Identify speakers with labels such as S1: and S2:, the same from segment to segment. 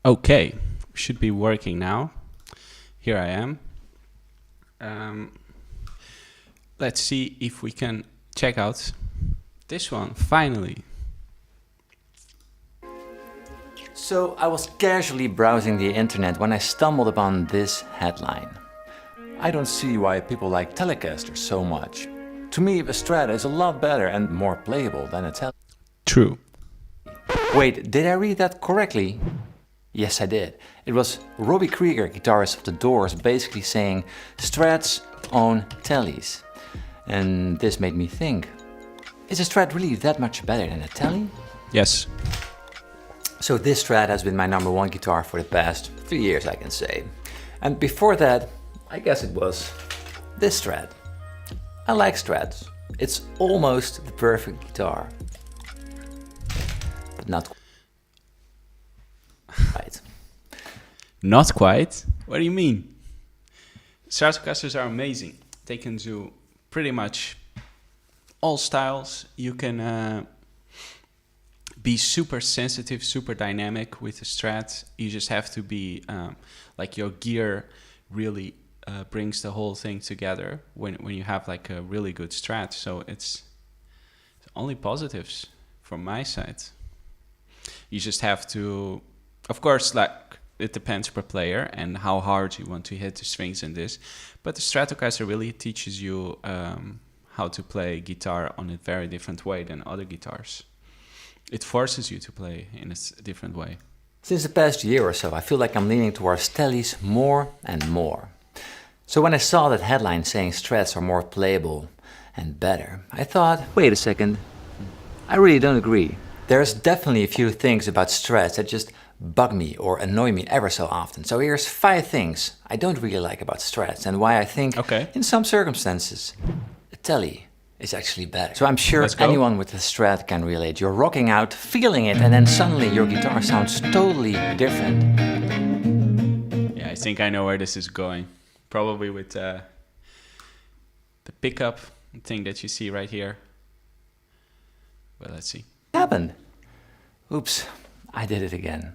S1: Okay, should be working now. Here I am. Let's see if we can check out this one, finally.
S2: So I was casually browsing the internet when I stumbled upon this headline. I don't see why people like Telecasters so much. To me, a Strat is a lot better and more playable than a Tele.
S1: True.
S2: Wait, did I read that correctly? Yes, I did. It was Robbie Krieger, guitarist of The Doors, basically saying Strats own Tellies. And this made me think, is a Strat really that much better than a Telly?
S1: Yes.
S2: So this Strat has been my #1 guitar for the past 3 years, I can say. And before that, I guess it was this Strat. I like Strats. It's almost the perfect guitar. But not quite.
S1: Not quite? What do you mean? Stratocasters are amazing. They can do pretty much all styles. You can be super sensitive, super dynamic with the Strat. You just have to be, like your gear really brings the whole thing together when you have like a really good Strat. So it's only positives from my side. You just have to, of course, like it depends per player and how hard you want to hit the strings in this. But the Stratocaster really teaches you how to play guitar on a very different way than other guitars. It forces you to play in a different way.
S2: Since the past year or so, I feel like I'm leaning towards Tellies more and more. So when I saw that headline saying Strats are more playable and better, I thought, wait a second, I really don't agree. There's definitely a few things about Strats that just bug me or annoy me ever so often. So here's 5 things I don't really like about Strats and why I think, in some circumstances, a Telly is actually better. So I'm sure anyone with a Strat can relate. You're rocking out, feeling it, and then suddenly your guitar sounds totally different.
S1: Yeah, I think I know where this is going. Probably with the pickup thing that you see right here. But let's see.
S2: What happened? Oops, I did it again.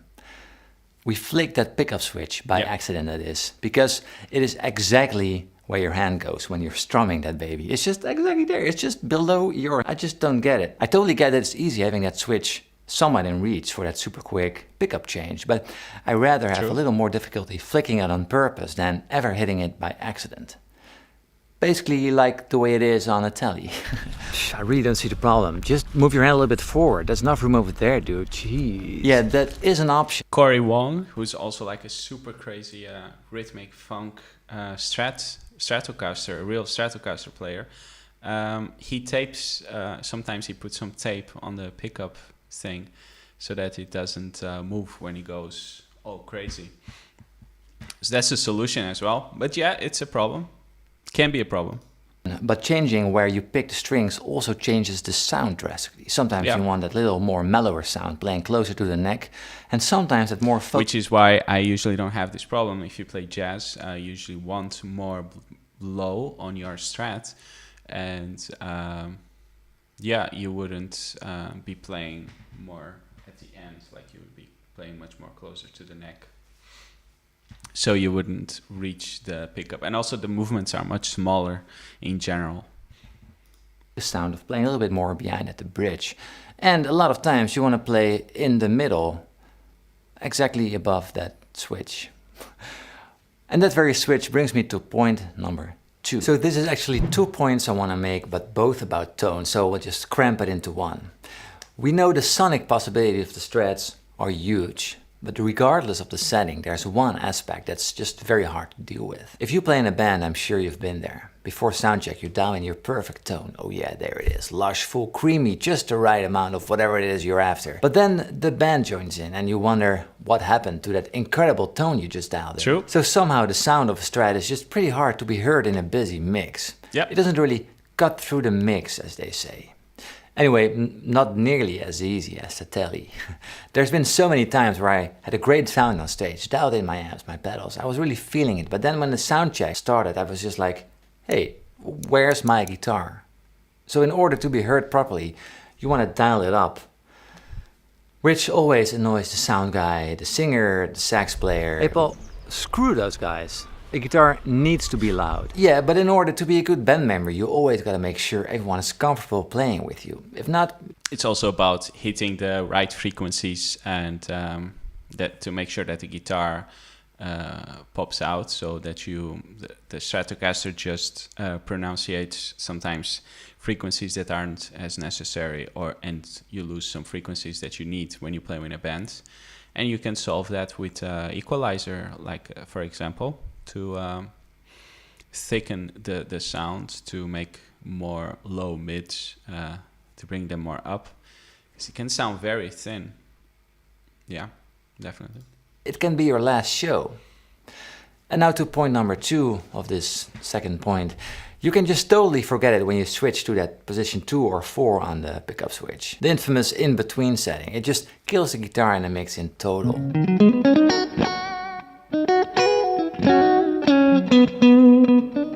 S2: We flicked that pickup switch by accident, that is, because it is exactly where your hand goes when you're strumming that baby. It's just exactly there. It's just below your... I just don't get it. I totally get that it's easy having that switch somewhat in reach for that super quick pickup change, but I rather have a little more difficulty flicking it on purpose than ever hitting it by accident. Basically like the way it is on a Telly. I really don't see the problem. Just move your hand a little bit forward. There's enough room over there, dude. Jeez. Yeah, that is an option.
S1: Corey Wong, who's also like a super crazy rhythmic funk Stratocaster, a real Stratocaster player. He tapes, sometimes he puts some tape on the pickup thing so that it doesn't move when he goes all crazy. So that's a solution as well. But yeah, it's a problem. Can be a problem.
S2: But changing where you pick the strings also changes the sound drastically. Sometimes you want that little more mellower sound playing closer to the neck, and sometimes that more
S1: which is why I usually don't have this problem. If you play jazz, I usually want more low on your Strat, and yeah, you wouldn't be playing more at the end, like you would be playing much more closer to the neck. So you wouldn't reach the pickup. And also the movements are much smaller in general.
S2: The sound of playing a little bit more behind at the bridge. And a lot of times you want to play in the middle, exactly above that switch. And that very switch brings me to point number 2. So this is actually 2 points I want to make, but both about tone. So we'll just cramp it into one. We know the sonic possibilities of the Strats are huge. But regardless of the setting, there's one aspect that's just very hard to deal with. If you play in a band, I'm sure you've been there. before soundcheck, you dial in your perfect tone. Oh yeah, there it is. Lush, full, creamy, just the right amount of whatever it is you're after. But then the band joins in and you wonder what happened to that incredible tone you just dialed in.
S1: True.
S2: So somehow the sound of a Strat is just pretty hard to be heard in a busy mix.
S1: Yeah.
S2: It doesn't really cut through the mix, as they say. Anyway, not nearly as easy as the Telly. There's been so many times where I had a great sound on stage, dialed in my amps, my pedals, I was really feeling it. But then when the sound check started, I was just like, hey, where's my guitar? So in order to be heard properly, you want to dial it up, which always annoys the sound guy, the singer, the sax player.
S3: Hey Paul, screw those guys. The guitar needs to be loud.
S2: Yeah, but in order to be a good band member, you always gotta make sure everyone is comfortable playing with you. If not...
S1: It's also about hitting the right frequencies and that to make sure that the guitar pops out, so that the Stratocaster just pronunciates sometimes frequencies that aren't as necessary, and you lose some frequencies that you need when you play in a band. And you can solve that with equalizer, like for example, to thicken the sound, to make more low mids, to bring them more up, because it can sound very thin. Yeah, definitely.
S2: It can be your last show. And now to point number 2 of this second point. You can just totally forget it when you switch to that position 2 or 4 on the pickup switch. The infamous in-between setting. It just kills the guitar in the mix in total.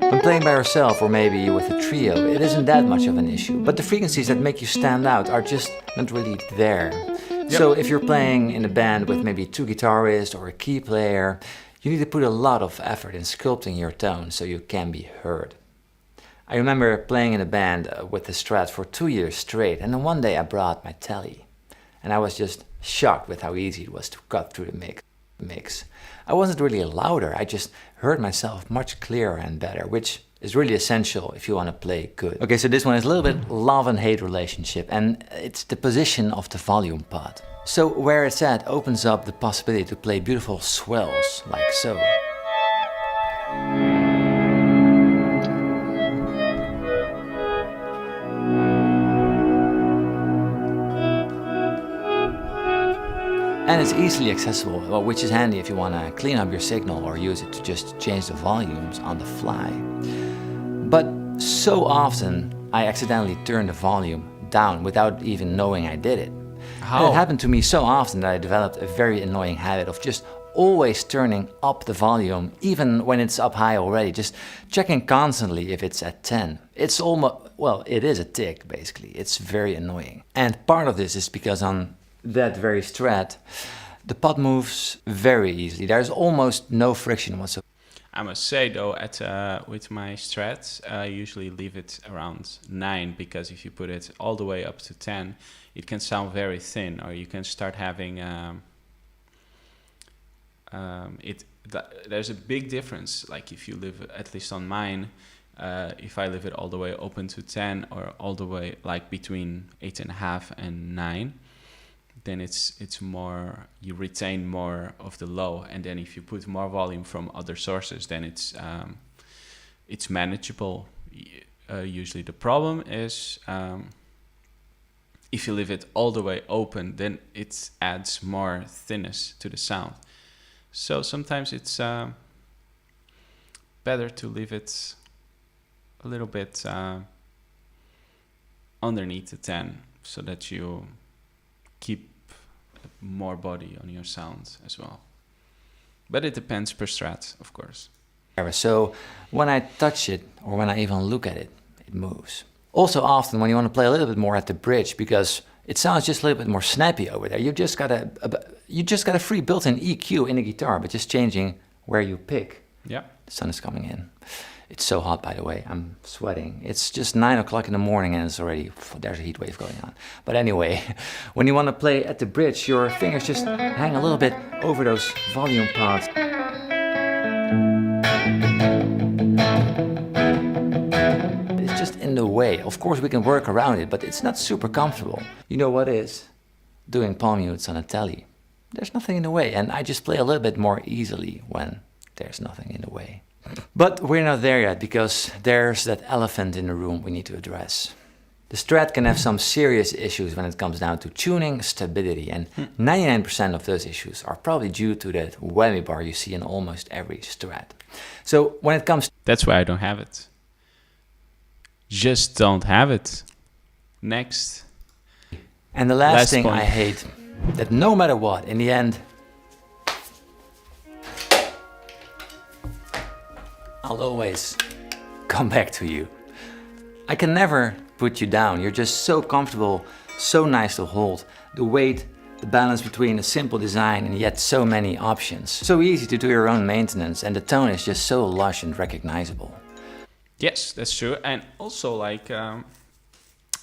S2: When playing by yourself or maybe with a trio, it isn't that much of an issue. But the frequencies that make you stand out are just not really there. Yep. So if you're playing in a band with maybe 2 guitarists or a key player, you need to put a lot of effort in sculpting your tone so you can be heard. I remember playing in a band with the Strat for 2 years straight, and then one day I brought my Telly. And I was just shocked with how easy it was to cut through the mix. I wasn't really louder, I just heard myself much clearer and better, which is really essential if you want to play good. Okay, so this one is a little bit love and hate relationship, and it's the position of the volume pot. So where it's at opens up the possibility to play beautiful swells, like so. And it's easily accessible, well, which is handy if you want to clean up your signal or use it to just change the volumes on the fly. But so often I accidentally turn the volume down without even knowing I did it.
S1: How?
S2: And it happened to me so often that I developed a very annoying habit of just always turning up the volume, even when it's up high already, just checking constantly if it's at 10. It's almost, well, it is a tick basically. It's very annoying. And part of this is because on that very Strat, the pot moves very easily. There's almost no friction whatsoever.
S1: I must say though, with my Strats, I usually leave it around 9, because if you put it all the way up to 10, it can sound very thin, or you can start having there's a big difference. Like if you live, at least on mine, if I leave it all the way open to 10 or all the way like between 8.5 and 9, then it's more, you retain more of the low. And then if you put more volume from other sources, then it's manageable. Usually the problem is if you leave it all the way open, then it adds more thinness to the sound. So sometimes it's better to leave it a little bit underneath the 10, so that you keep more body on your sound as well. But it depends per Strat, of course.
S2: So when I touch it, or when I even look at it, it moves. Also often when you want to play a little bit more at the bridge, because it sounds just a little bit more snappy over there, you just got a free built-in EQ in the guitar, but just changing where you pick.
S1: Yeah.
S2: The sun is coming in. It's so hot, by the way. I'm sweating. It's just 9 o'clock in the morning and it's already, there's a heat wave going on. But anyway, when you want to play at the bridge, your fingers just hang a little bit over those volume pots. It's just in the way. Of course, we can work around it, but it's not super comfortable. You know what is? Doing palm mutes on a Telly. There's nothing in the way, and I just play a little bit more easily when there's nothing in the way. But we're not there yet, because there's that elephant in the room we need to address. The Strat can have some serious issues when it comes down to tuning stability, and 99% of those issues are probably due to that whammy bar you see in almost every Strat. So when it comes...
S1: That's why I don't have it. Just don't have it. Next.
S2: And the last thing
S1: point.
S2: I hate, that no matter what, in the end, I'll always come back to you. I can never put you down. You're just so comfortable, so nice to hold. The weight, the balance between a simple design and yet so many options. So easy to do your own maintenance, and the tone is just so lush and recognizable.
S1: Yes, that's true. And also, like,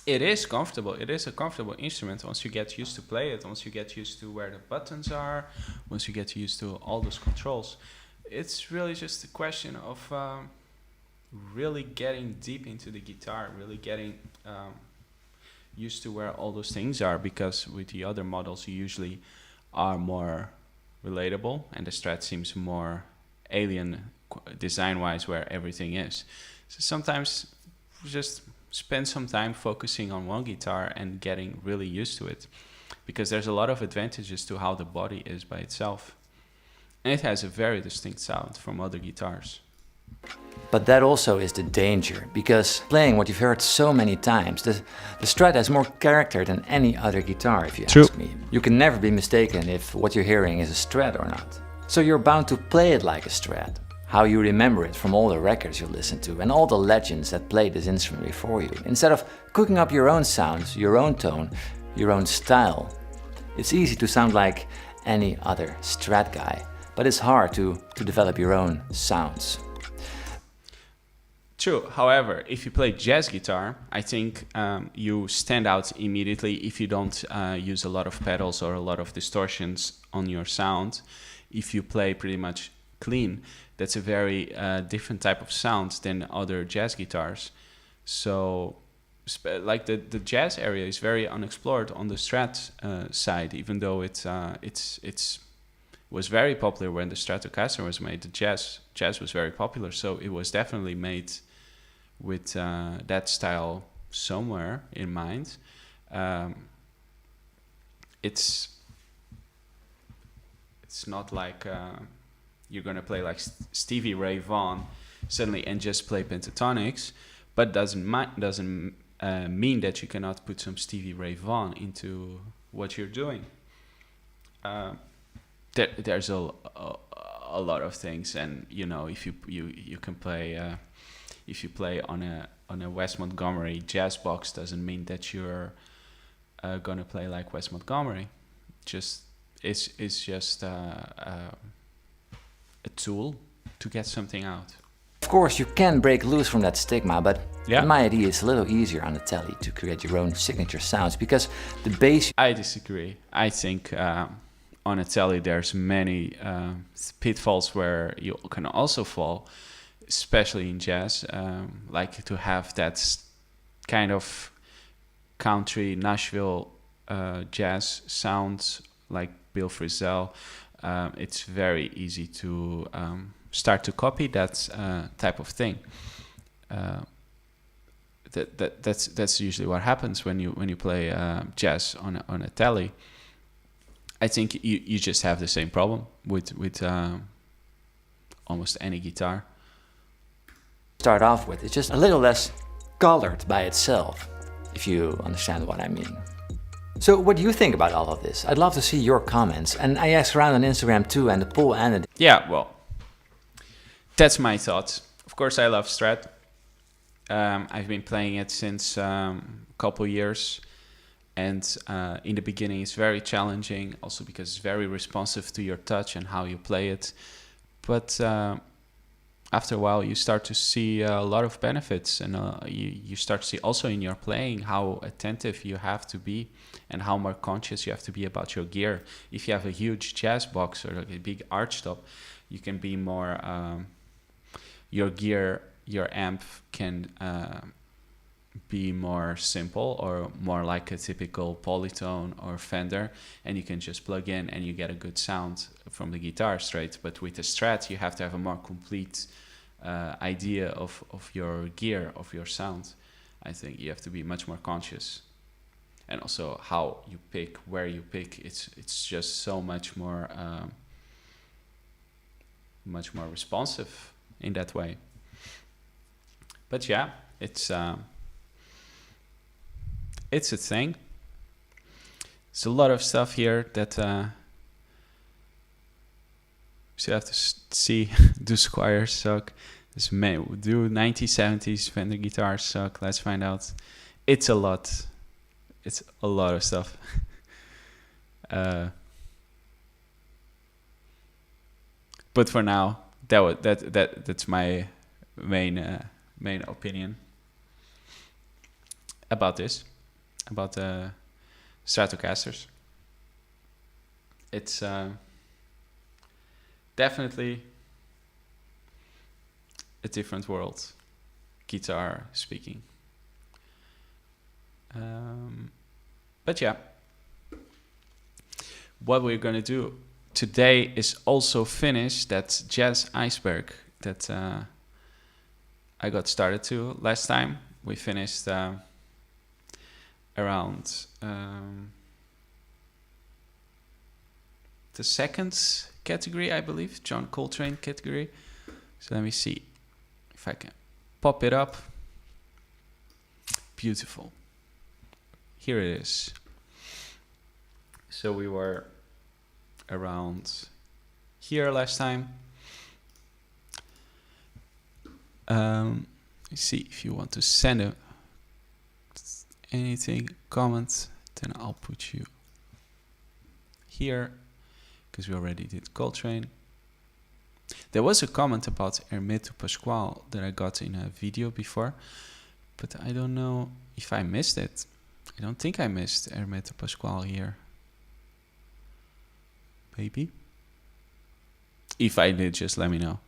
S1: it is comfortable. It is a comfortable instrument once you get used to play it, once you get used to where the buttons are, once you get used to all those controls. It's really just a question of really getting deep into the guitar, really getting used to where all those things are, because with the other models you usually are more relatable, and the Strat seems more alien design-wise where everything is. So sometimes just spend some time focusing on one guitar and getting really used to it, because there's a lot of advantages to how the body is by itself. And it has a very distinct sound from other guitars.
S2: But that also is the danger, because playing what you've heard so many times, the Strat has more character than any other guitar, if you ask me. You can never be mistaken if what you're hearing is a Strat or not. So you're bound to play it like a Strat, how you remember it from all the records you listen to and all the legends that played this instrument before you, instead of cooking up your own sounds, your own tone, your own style. It's easy to sound like any other Strat guy, but it's hard to develop your own sounds.
S1: True. However, if you play jazz guitar, I think you stand out immediately if you don't use a lot of pedals or a lot of distortions on your sound. If you play pretty much clean, that's a very different type of sound than other jazz guitars. So, like the jazz area is very unexplored on the Strat side, even though it's was very popular when the Stratocaster was made. The jazz was very popular, so it was definitely made with that style somewhere in mind. It's not like you're gonna play like Stevie Ray Vaughan suddenly and just play pentatonics, but doesn't mean that you cannot put some Stevie Ray Vaughan into what you're doing. There's a lot of things, and you know, if you can play if you play on a Wes Montgomery jazz box, doesn't mean that you're gonna play like Wes Montgomery. It's just a tool to get something out.
S2: Of course, you can break loose from that stigma, but in my idea, it's a little easier on the telly to create your own signature sounds, because the bass...
S1: I disagree. I think on a telly there's many pitfalls where you can also fall, especially in jazz, like to have that kind of country Nashville jazz sound like Bill Frisell. It's very easy to start to copy that type of thing. That's usually what happens when you play jazz on a telly. I think you just have the same problem with almost any guitar.
S2: Start off with, it's just a little less colored by itself, if you understand what I mean. So what do you think about all of this? I'd love to see your comments, and I asked around on Instagram too, and the poll ended.
S1: Yeah, well, that's my thoughts. Of course, I love Strat. I've been playing it since a couple years, and in the beginning it's very challenging, also because it's very responsive to your touch and how you play it. But after a while you start to see a lot of benefits, and you start to see also in your playing how attentive you have to be and how more conscious you have to be about your gear. If you have a huge jazz box or like a big arch top, you can be more your gear, your amp can be more simple or more like a typical Polytone or Fender, and you can just plug in and you get a good sound from the guitar straight. But with the Strat you have to have a more complete idea of your gear, of your sound. I think you have to be much more conscious, and also how you pick, where you pick. It's just so much more responsive in that way. But yeah, it's a thing. There's a lot of stuff here that you have to see. Do Squires suck? Do 1970s Fender guitars suck? Let's find out. It's a lot. It's a lot of stuff. But for now, that's my main opinion about this, about Stratocasters. It's definitely a different world, guitar speaking. But yeah, what we're gonna do today is also finish that Jazz Iceberg that I got started to last time. We finished around the second category, I believe, John Coltrane category. So let me see if I can pop it up. Beautiful. Here it is. So we were around here last time. Let's see if you want to send anything, comment, then I'll put you here, because we already did Coltrane. There was a comment about Hermeto Pascual that I got in a video before, but I don't know if I missed it. I don't think I missed Hermeto Pascual here. Maybe. If I did, just let me know.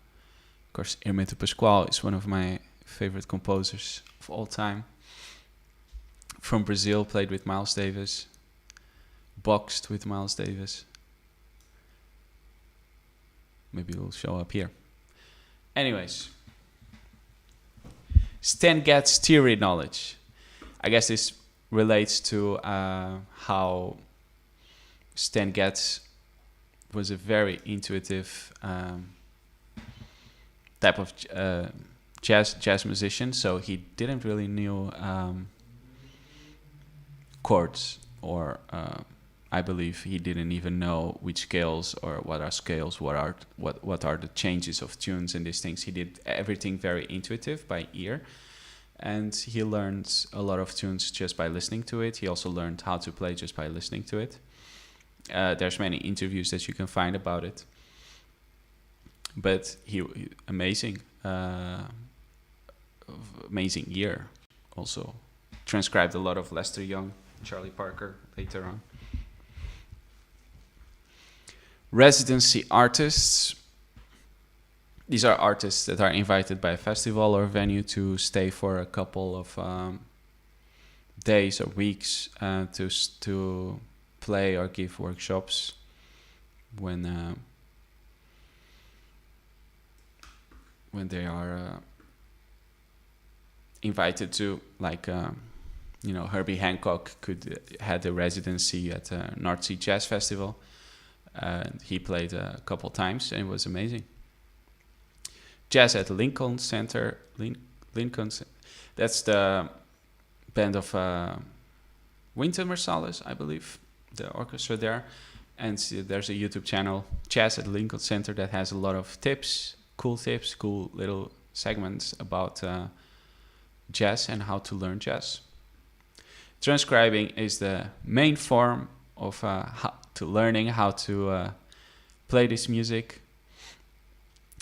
S1: Of course, Hermeto Pascual is one of my favorite composers of all time. From Brazil, played with Miles Davis. Boxed with Miles Davis. Maybe it will show up here. Anyways. Stan Getz theory knowledge. I guess this relates to how Stan Getz was a very intuitive type of jazz musician. So he didn't really know chords, or I believe he didn't even know which scales or what are scales, what are the changes of tunes and these things. He did everything very intuitive by ear, and he learned a lot of tunes just by listening to it. He also learned how to play just by listening to it. There's many interviews that you can find about it. But he amazing year. Also transcribed a lot of Lester Young, Charlie Parker later on. Residency artists. These are artists that are invited by a festival or venue to stay for a couple of days or weeks to play or give workshops when they are invited to, like Herbie Hancock had a residency at North Sea Jazz Festival. He played a couple times and it was amazing. Jazz at Lincoln Center. That's the band of Wynton Marsalis, I believe, the orchestra there. And there's a YouTube channel, Jazz at Lincoln Center, that has a lot of tips, cool little segments about jazz and how to learn jazz. Transcribing is the main form of learning how to play this music.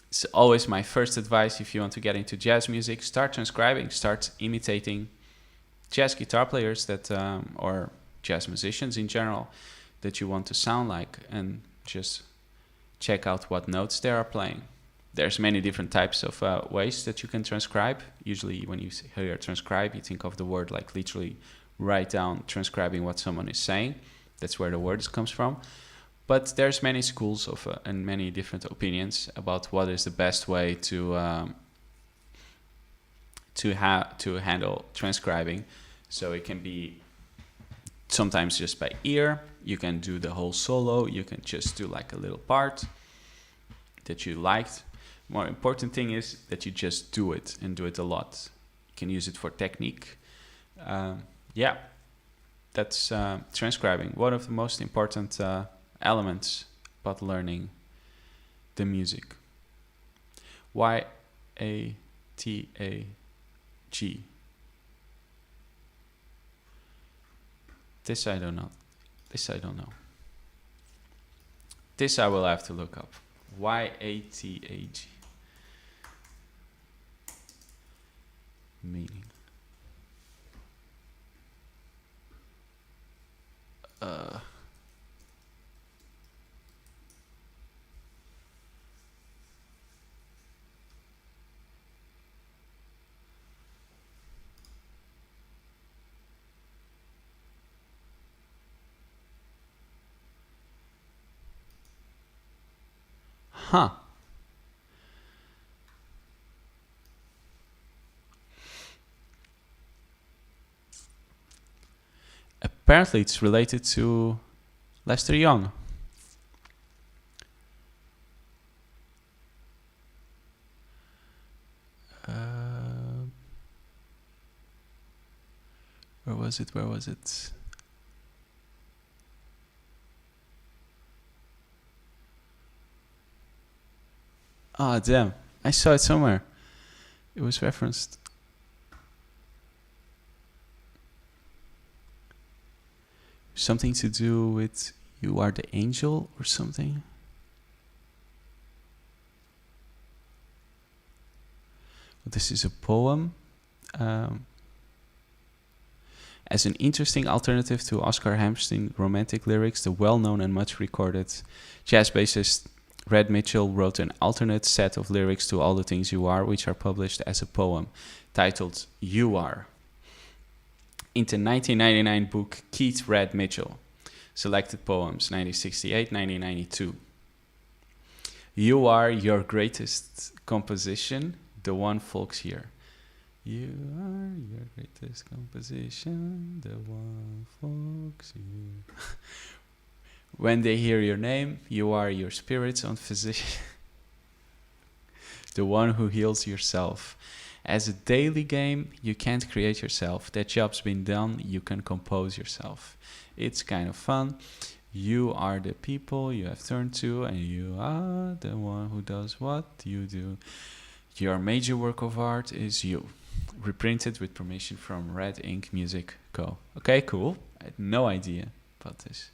S1: It's always my first advice if you want to get into jazz music. Start transcribing, start imitating jazz guitar players that or jazz musicians in general that you want to sound like, and just check out what notes they are playing. There's many different types of ways that you can transcribe. Usually when you hear transcribe, you think of the word like literally write down, transcribing what someone is saying. That's where the words comes from. But there's many schools of and many different opinions about what is the best way to to handle transcribing. So it can be sometimes just by ear. You can do the whole solo. You can just do like a little part that you liked. More important thing is that you just do it and do it a lot. You can use it for technique. Yeah, that's transcribing. One of the most important elements about learning the music. YATAG. This I don't know. This I don't know. This I will have to look up. YATAG. Meaning. Huh. Apparently it's related to Lester Young. Where was it? Where was it? Ah, damn. I saw it somewhere. It was referenced. Something to do with you are the angel or something. This is a poem. As an interesting alternative to Oscar Hammerstein romantic lyrics, the well-known and much recorded jazz bassist Red Mitchell wrote an alternate set of lyrics to All the Things You Are, which are published as a poem titled You Are in the 1999 book Keith Red Mitchell, Selected Poems, 1968-1992. You are your greatest composition, the one folks hear. You are your greatest composition, the one folks hear. When they hear your name, you are your spirit's own physician, the one who heals yourself. As a daily game, you can't create yourself. That job's been done, you can compose yourself. It's kind of fun. You are the people you have turned to, and you are the one who does what you do. Your major work of art is you. Reprinted with permission from Red Ink Music Co. Okay, cool. I had no idea about this.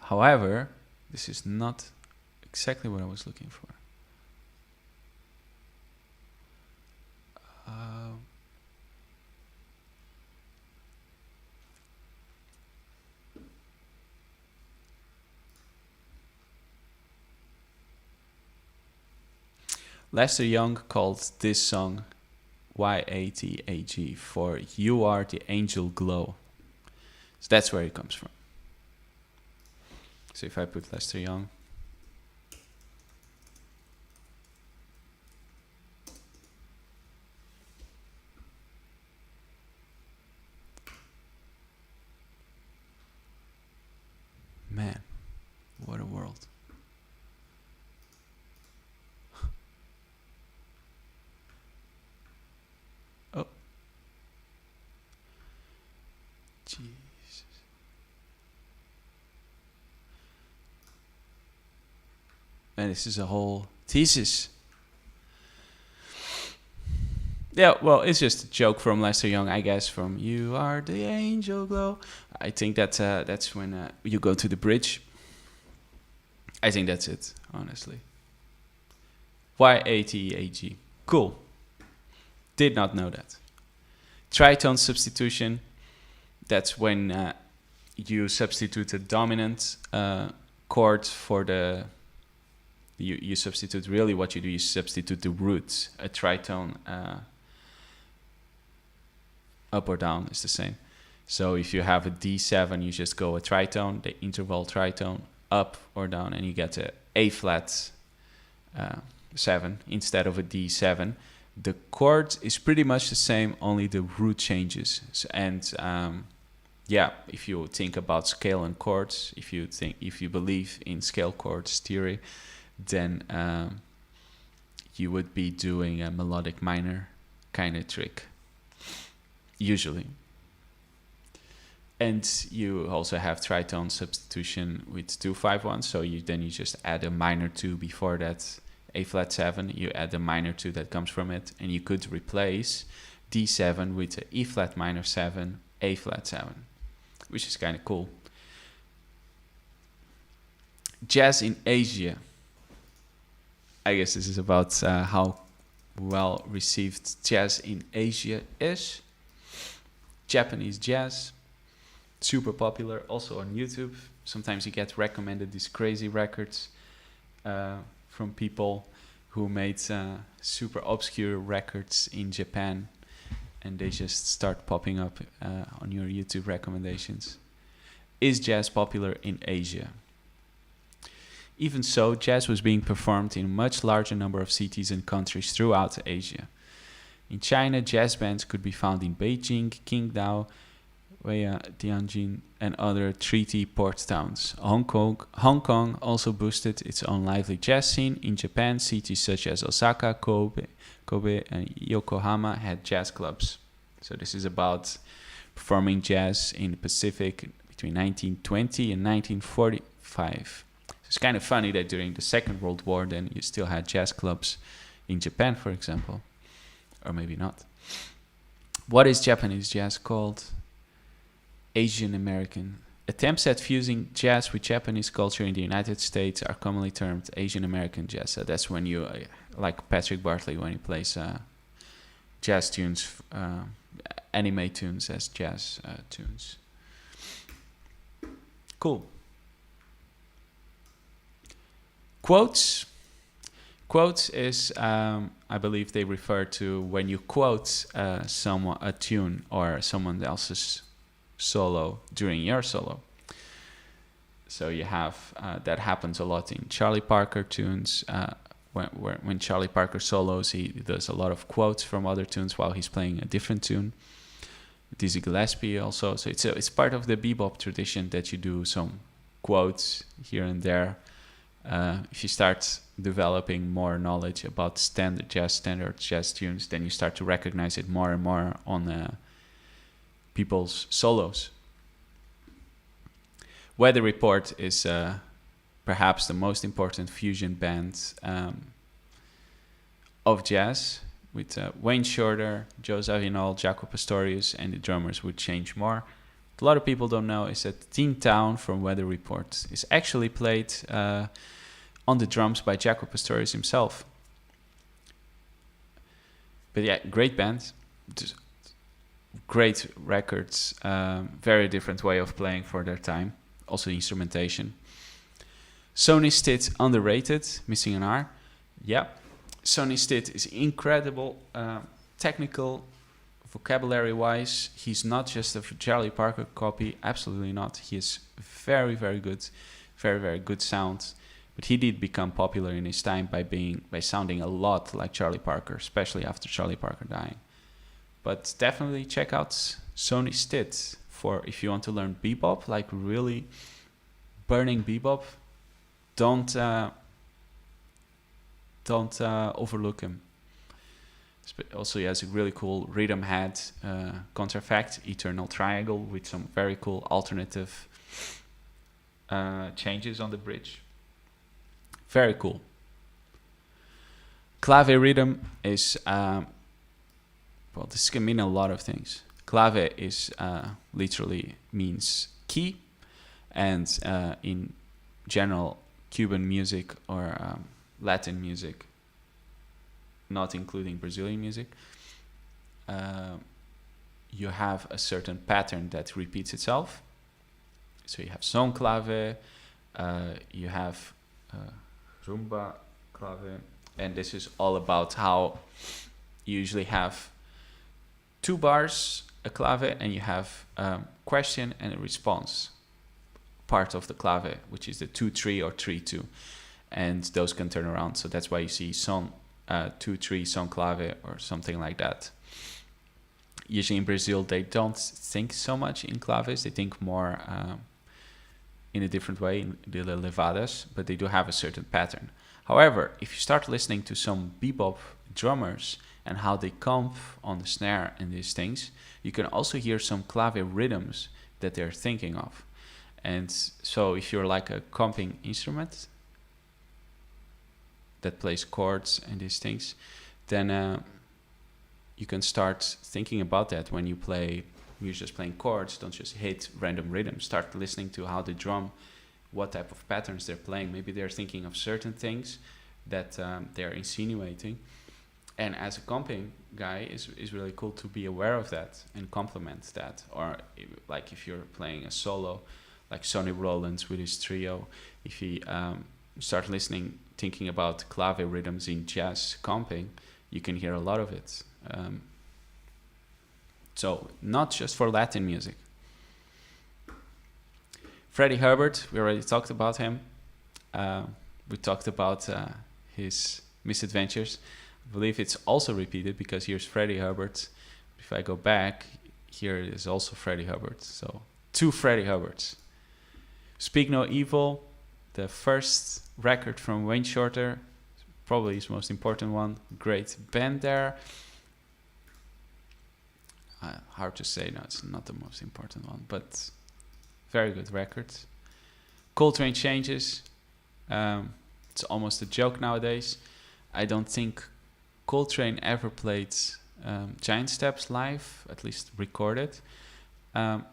S1: However, this is not exactly what I was looking for. Lester Young called this song YATAG for You Are the Angel Glow. So that's where it comes from. So if I put Lester Young, man, what a world. Oh. Jesus. And this is a whole thesis. Yeah, well, it's just a joke from Lester Young, I guess, from You Are the Angel Glow. I think that's when you go to the bridge. I think that's it, honestly. YATAG. Cool. Did not know that. Tritone substitution. That's when you substitute a dominant chord for the... You substitute, really what you do, you substitute the root. A tritone up or down is the same. So if you have a D7, you just go a tritone, the interval tritone, up or down, and you get a A flat 7 instead of a D7. The chord is pretty much the same, only the root changes. And yeah, if you think about scale and chords, if you believe in scale chords theory, then you would be doing a melodic minor kind of trick, usually. And you also have tritone substitution with 2-5-1, so you just add a minor 2 before that A flat 7, you add the minor 2 that comes from it, and you could replace D7 with a E flat minor 7, A flat 7, which is kind of cool. Jazz in Asia. I guess this is about how well received jazz in Asia is. Japanese jazz, super popular, also on YouTube. Sometimes you get recommended these crazy records from people who made super obscure records in Japan, and they just start popping up on your YouTube recommendations. Is jazz popular in Asia? Even so, jazz was being performed in a much larger number of cities and countries throughout Asia. In China, jazz bands could be found in Beijing, Qingdao, Tianjin, and other treaty port towns. Hong Kong also boosted its own lively jazz scene. In Japan, cities such as Osaka, Kobe, and Yokohama had jazz clubs. So this is about performing jazz in the Pacific between 1920 and 1945. It's kind of funny that during the Second World War, then you still had jazz clubs in Japan, for example, or maybe not. What is Japanese jazz called? Asian American. Attempts at fusing jazz with Japanese culture in the United States are commonly termed Asian American jazz. So that's when you, like Patrick Bartley, when he plays jazz tunes, anime tunes as jazz tunes. Cool. Quotes. Quotes is, I believe they refer to when you quote a tune or someone else's solo during your solo. So you have, that happens a lot in Charlie Parker tunes. When Charlie Parker solos, he does a lot of quotes from other tunes while he's playing a different tune. Dizzy Gillespie also. So it's part of the bebop tradition that you do some quotes here and there. If you start developing more knowledge about standard jazz tunes, then you start to recognize it more and more on people's solos. Weather Report is perhaps the most important fusion band of jazz, with Wayne Shorter, Joe Zawinul, Jaco Pastorius, and the drummers would change more. What a lot of people don't know is that Teen Town from Weather Report is actually played on the drums by Jaco Pastorius himself. But yeah, great band, just great records, very different way of playing for their time, also instrumentation. Sonny Stitt, underrated, missing an R. Yeah, Sonny Stitt is incredible, technical, vocabulary-wise. He's not just a Charlie Parker copy, absolutely not. He is very, very good, very, very good sound. But he did become popular in his time by sounding a lot like Charlie Parker, especially after Charlie Parker dying. But definitely check out Sonny Stitt for if you want to learn bebop, like really burning bebop. Don't overlook him. Also, he has a really cool rhythm head contrafact, Eternal Triangle, with some very cool alternative changes on the bridge. Very cool. Clave rhythm is, well, this can mean a lot of things. Clave is literally means key, and in general Cuban music or Latin music, not including Brazilian music, you have a certain pattern that repeats itself. So you have son clave, you have rumba clave, and this is all about how you usually have 2 bars, a clave, and you have question and a response part of the clave, which is the 2-3 or 3-2, and those can turn around. So that's why you see son 2-3 som clave or something like that. Usually in Brazil, they don't think so much in claves. They think more in a different way, in the levadas, but they do have a certain pattern. However, if you start listening to some bebop drummers and how they comp on the snare and these things, you can also hear some clave rhythms that they're thinking of. And so if you're like a comping instrument that plays chords and these things, then you can start thinking about that when you're just playing chords. Don't just hit random rhythms. Start listening to how the drum, what type of patterns they're playing. Maybe they're thinking of certain things that they're insinuating. And as a comping guy, is really cool to be aware of that and complement that. Or like if you're playing a solo, like Sonny Rollins with his trio, if he start listening, thinking about clave rhythms in jazz comping, you can hear a lot of it. So not just for Latin music. Freddie Hubbard, we already talked about him. We talked about his misadventures. I believe it's also repeated because here's Freddie Hubbard. If I go back, here is also Freddie Hubbard. So 2 Freddie Hubbards. Speak No Evil, the first record from Wayne Shorter, probably his most important one. Great band there. Hard to say, no, it's not the most important one, but very good record. Coltrane Changes. It's almost a joke nowadays. I don't think Coltrane ever played Giant Steps live, at least recorded. But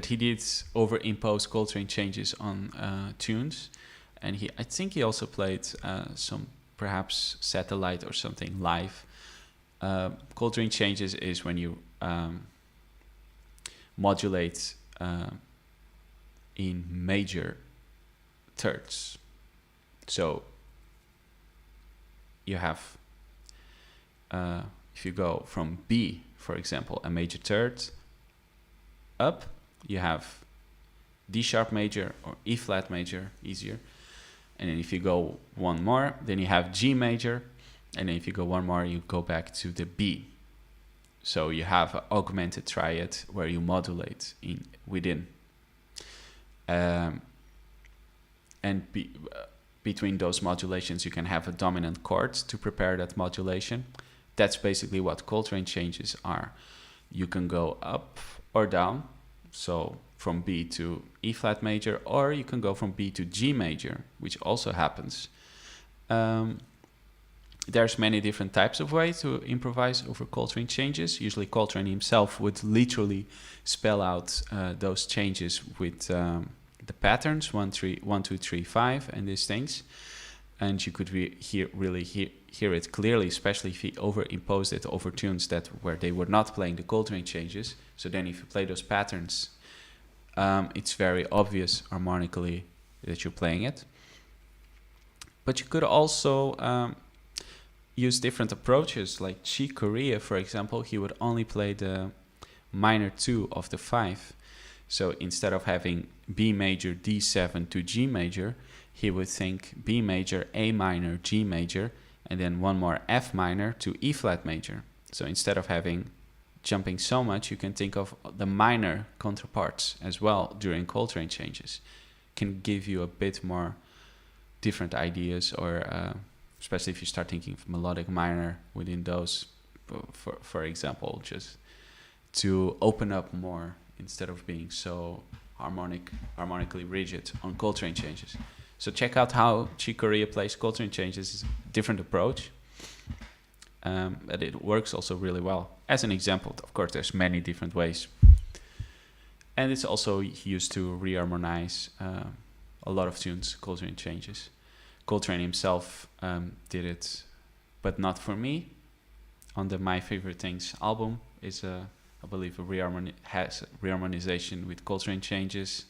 S1: he did overimpose Coltrane Changes on tunes. And I think he also played some perhaps Satellite or something live. Coltrane Changes is when you modulate in major thirds. So you have, if you go from B, for example, a major third, up, you have D sharp major or E flat major, easier. And then if you go one more, then you have G major. And then if you go one more, you go back to the B. So you have an augmented triad where you modulate within. And between those modulations, you can have a dominant chord to prepare that modulation. That's basically what Coltrane Changes are. You can go up or down, so from B to E flat major, or you can go from B to G major, which also happens. There's many different types of ways to improvise over Coltrane Changes. Usually Coltrane himself would literally spell out those changes with the patterns, 1, 2, 3, 5, and these things. And you could really hear it clearly, especially if he overimposed it over tunes where they were not playing the Coltrane Changes. So then if you play those patterns, it's very obvious harmonically that you're playing it. But you could also use different approaches, like Chick Corea, for example. He would only play the minor 2 of the 5. So instead of having B major, D7 to G major, he would think B major, A minor, G major, and then one more F minor to E flat major. So instead of jumping so much, you can think of the minor counterparts as well during Coltrane Changes. Can give you a bit more different ideas, or especially if you start thinking of melodic minor within those, for example, just to open up more instead of being so harmonically rigid on Coltrane Changes. So check out how Chick Corea plays Coltrane Changes. It's a different approach, but it works also really well. As an example, of course, there's many different ways. And it's also used to reharmonize a lot of tunes, Coltrane Changes. Coltrane himself did it, but not for me. On the My Favorite Things album is I believe has a reharmonization with Coltrane Changes.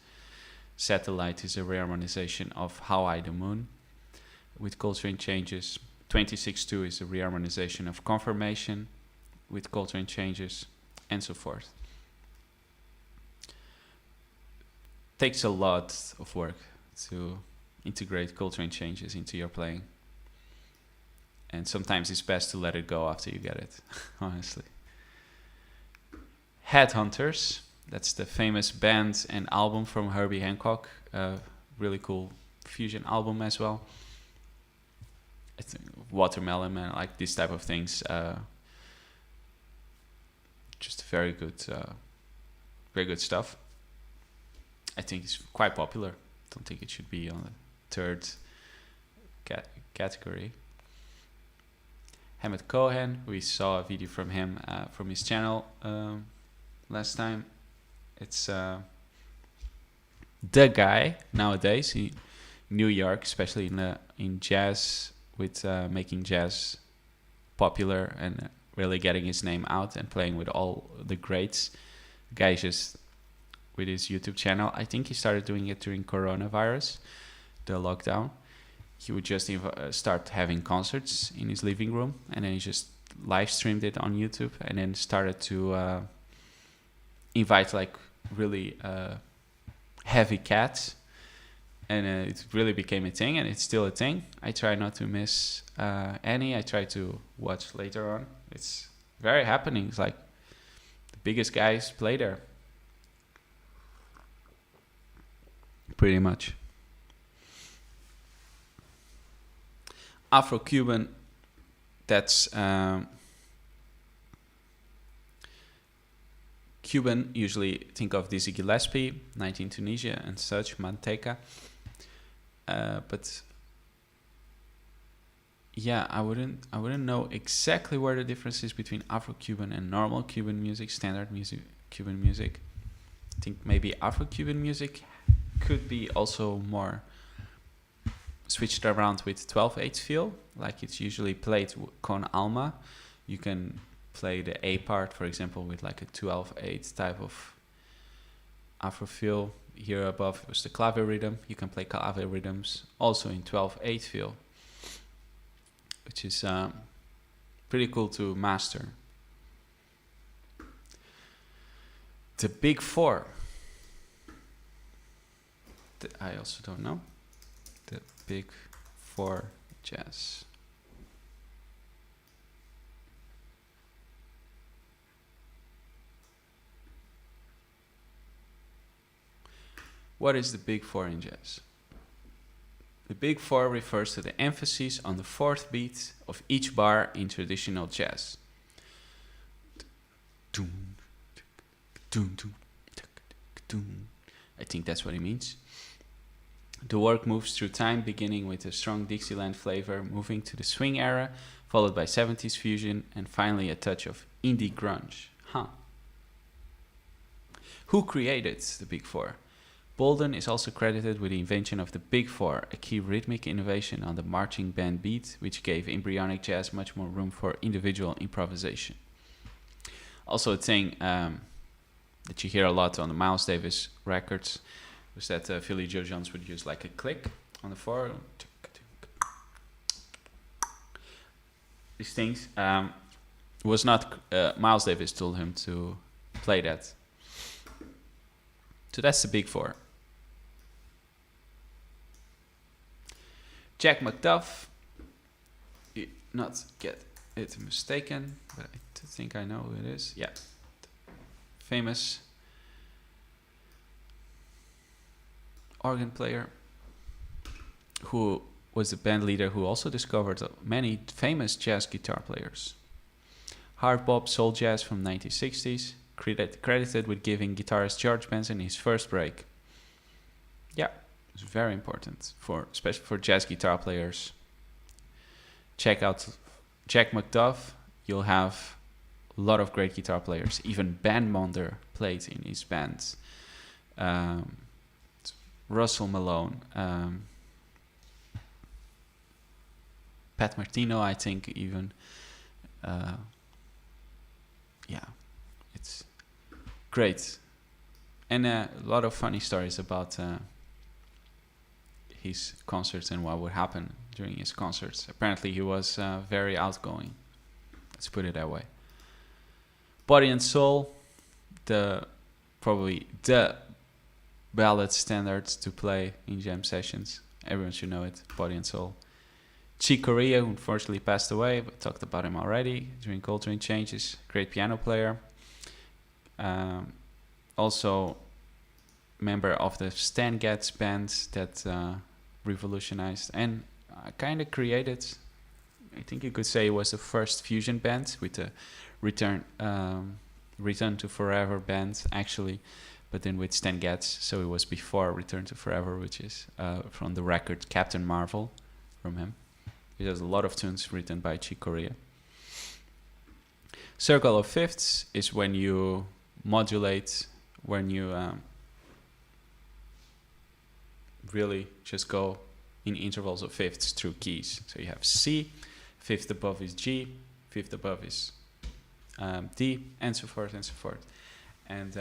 S1: Satellite is a reharmonization of How I the Moon with Coltrane Changes. 26-2 is a reharmonization of Confirmation with Coltrane Changes, and so forth. Takes a lot of work to integrate Coltrane Changes into your playing. and sometimes it's best to let it go after you get it, honestly. Headhunters, that's the famous band and album from Herbie Hancock. Really cool fusion album as well. It's Watermelon Man, like these type of things. Just very good stuff. I think it's quite popular. Don't think it should be on the third category. Hammett Cohen, we saw a video from him from his channel last time. It's the guy nowadays in New York, especially in jazz, with making jazz popular and really getting his name out and playing with all the greats. The guy just with his YouTube channel. I think he started doing it during coronavirus, the lockdown. He would just start having concerts in his living room, and then he just live streamed it on YouTube, and then started to invite like really heavy cats, and it really became a thing, and it's still a thing. I try not to miss any. I try to watch later on. It's very happening. It's like the biggest guys play there. Pretty much. Afro-Cuban, that's Cuban, usually think of Dizzy Gillespie, 19 Tunisia and such, Manteca. But yeah, I wouldn't know exactly where the difference is between Afro-Cuban and normal Cuban music, standard music, Cuban music. I think maybe Afro-Cuban music could be also more switched around with 12/8 feel, like it's usually played con alma. You can play the A part, for example, with like a 12/8 type of Afro feel. Here above was the clave rhythm. You can play clave rhythms also in 12/8 feel, which is pretty cool to master. The Big Four. I also don't know. The Big Four jazz. What is the Big Four in jazz? The Big Four refers to the emphasis on the fourth beat of each bar in traditional jazz. I think that's what it means. The work moves through time, beginning with a strong Dixieland flavor, moving to the swing era, followed by 70s fusion, and finally a touch of indie grunge. Who created the Big Four? Bolden is also credited with the invention of the Big Four, a key rhythmic innovation on the marching band beat, which gave embryonic jazz much more room for individual improvisation. Also a thing that you hear a lot on the Miles Davis records was that Philly Joe Jones would use like a click on the four. These things was not Miles Davis told him to play that. So that's the Big Four. Jack McDuff, not get it mistaken, but I think I know who it is. Yeah, famous organ player who was the band leader who also discovered many famous jazz guitar players. Hard bop, soul jazz from 1960s, credited with giving guitarist George Benson his first break. Yeah, it's very important especially for jazz guitar players. Check out Jack McDuff. You'll have a lot of great guitar players. Even Ben Monder played in his bands. Russell Malone, Pat Martino, I think even. Yeah, it's great. And a lot of funny stories about his concerts and what would happen during his concerts. Apparently he was very outgoing. Let's put it that way. Body and Soul, probably the ballad standards to play in jam sessions. Everyone should know it. Body and Soul. Chick Corea, who unfortunately passed away, but talked about him already during Coltrane Changes. Great piano player. Also member of the Stan Getz band that revolutionized and kind of created, I think you could say it was the first fusion band with the Return to Forever band, actually, but then with Stan Getz, so it was before Return to Forever, which is from the record Captain Marvel from him. He has a lot of tunes written by Chick Corea. Circle of fifths is when you modulate, when you really just go in intervals of fifths through keys. So you have C, fifth above is G, fifth above is D, and so forth and so forth. And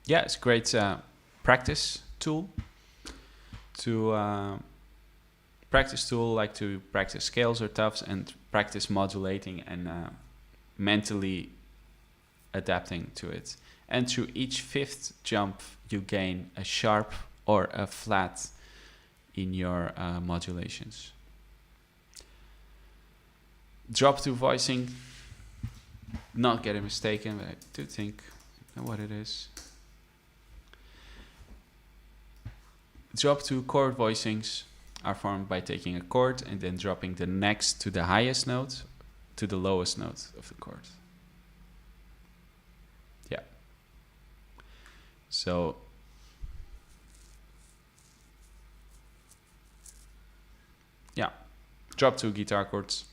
S1: yeah, it's a great practice tool to like to practice scales or tuffs and practice modulating and mentally adapting to it. And through each fifth jump, you gain a sharp or a flat in your modulations. Drop two voicing, not getting mistaken, but I do think I know what it is. Drop two chord voicings are formed by taking a chord and then dropping the next to the highest note to the lowest note of the chord. Yeah. So yeah, drop two guitar chords.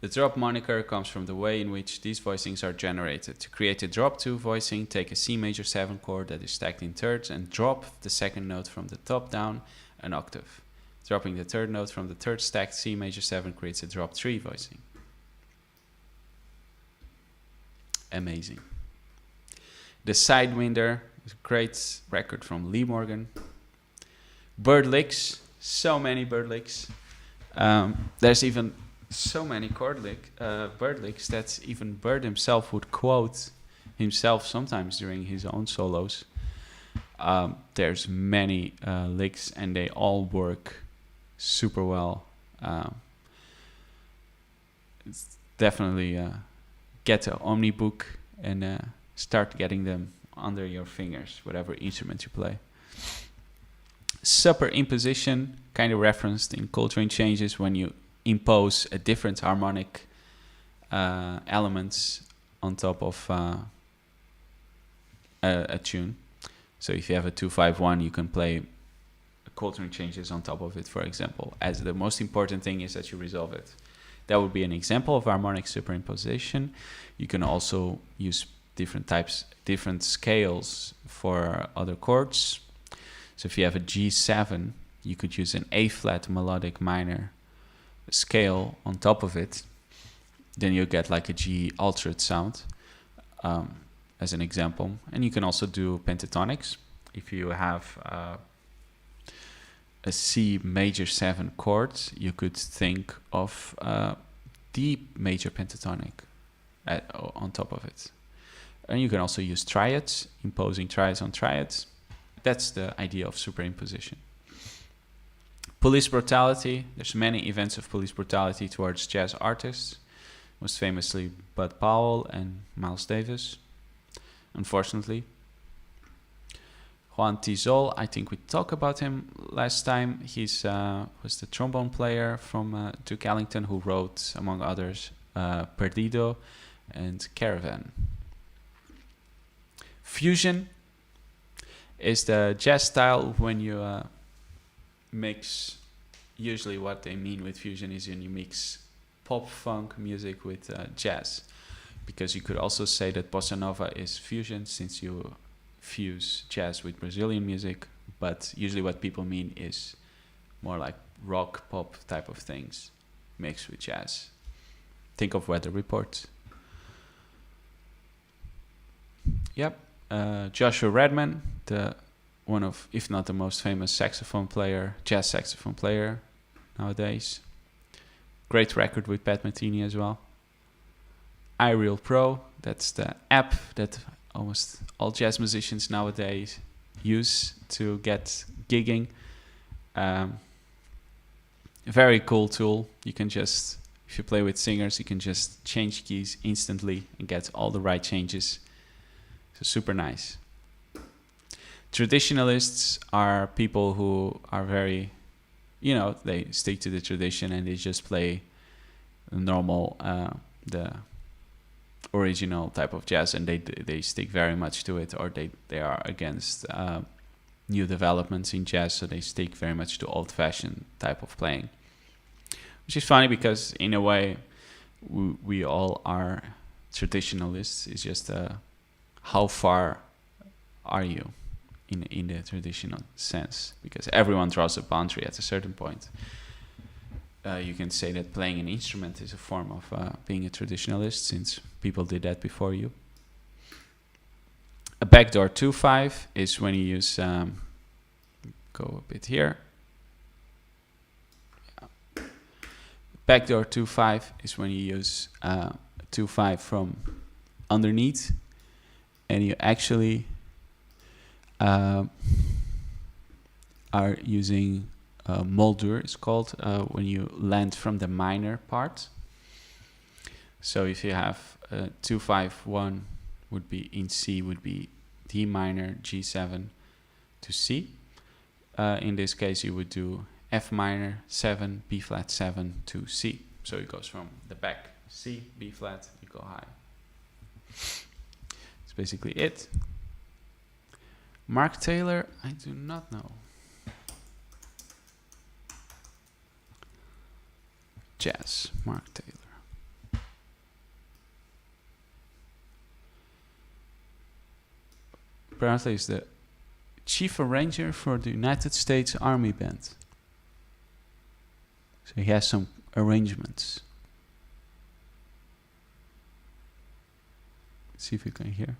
S1: The drop moniker comes from the way in which these voicings are generated. To create a drop 2 voicing, take a C major 7 chord that is stacked in thirds and drop the second note from the top down an octave. Dropping the third note from the third stacked C major 7 creates a drop 3 voicing. Amazing. The Sidewinder is a great record from Lee Morgan. Bird licks, so many bird licks. There's even so many bird licks that even Bird himself would quote himself sometimes during his own solos. There's many licks and they all work super well. It's definitely get an Omnibook and start getting them under your fingers, whatever instrument you play. Superimposition, kind of referenced in Coltrane Changes, when you impose a different harmonic elements on top of a tune. So if you have a 2-5-1, you can play Coltrane Changes on top of it, for example, as the most important thing is that you resolve it. That would be an example of harmonic superimposition. You can also use different scales for other chords. So if you have a G7, you could use an A flat melodic minor scale on top of it. Then you get like a G altered sound, as an example. And you can also do pentatonics. If you have a C major 7 chord, you could think of D major pentatonic on top of it. And you can also use triads, imposing triads on triads. That's the idea of superimposition. Police brutality. There's many events of police brutality towards jazz artists, most famously Bud Powell and Miles Davis, unfortunately. Juan Tizol, I think we talked about him last time. He's was the trombone player from Duke Ellington who wrote, among others, Perdido and Caravan. Fusion is the jazz style when you mix, usually what they mean with fusion is when you mix pop funk music with jazz, because you could also say that bossa nova is fusion since you fuse jazz with Brazilian music, but usually what people mean is more like rock pop type of things mixed with jazz. Think of Weather Report. Yep. Joshua Redman, one of, if not the most famous saxophone player, jazz saxophone player nowadays. Great record with Pat Metheny as well. iReal Pro, That's the app that almost all jazz musicians nowadays use to get gigging. Very cool tool. You can just, if you play with singers, you can just change keys instantly and get all the right changes. So super nice. Traditionalists are people who are very, they stick to the tradition and they just play normal, the original type of jazz, and they stick very much to it, or they are against new developments in jazz, so they stick very much to old-fashioned type of playing, which is funny because in a way we all are traditionalists. It's just how far are you in the traditional sense, because everyone draws a boundary at a certain point. You can say that playing an instrument is a form of being a traditionalist, since people did that before you. A backdoor 2/5 is when you use, go a bit here. Backdoor 2/5 is when you use 2/5 from underneath, and you actually are using Moldur, it's called, when you land from the minor part. So if you have 2/5/1 would be in C, would be D minor, G7 to C. In this case, you would do F minor 7, B flat 7 to C. So it goes from the back, C, B flat, you go high. That's basically it. Mark Taylor, I do not know. Jazz, Mark Taylor. Apparently he's the chief arranger for the United States Army Band. So he has some arrangements. Let's see if you can hear.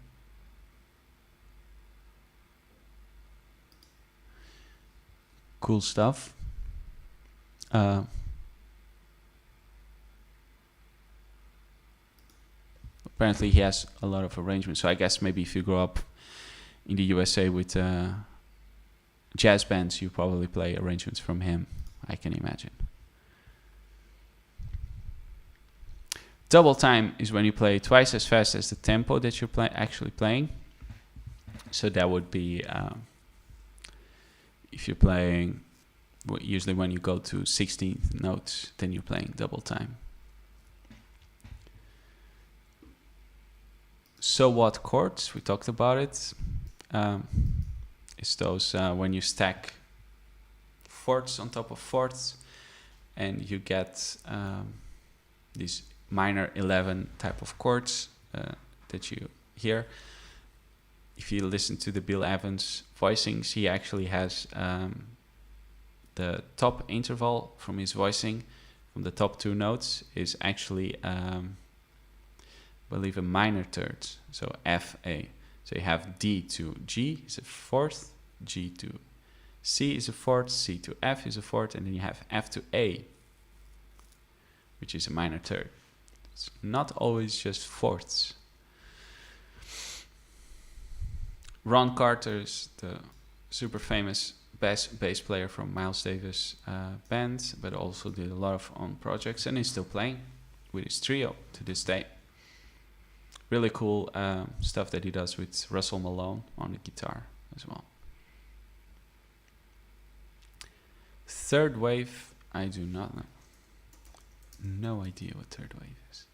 S1: Cool stuff. Apparently he has a lot of arrangements. So I guess maybe if you grow up in the USA with jazz bands, you probably play arrangements from him, I can imagine. Double time is when you play twice as fast as the tempo that you're actually playing. So that would be if you're playing, usually when you go to 16th notes, then you're playing double time. So what chords? We talked about it. It's those when you stack fourths on top of fourths, and you get these minor 11 type of chords that you hear. If you listen to the Bill Evans voicings, he actually has the top interval from his voicing, from the top two notes, is actually I believe a minor third, so F, A. So you have D to G is a fourth, G to C is a fourth, C to F is a fourth, and then you have F to A, which is a minor third. It's not always just fourths. Ron Carter is the super famous bass player from Miles Davis' band, but also did a lot of own projects, and is still playing with his trio to this day. Really cool stuff that he does with Russell Malone on the guitar as well. Third wave, I do not know. No idea what third wave is.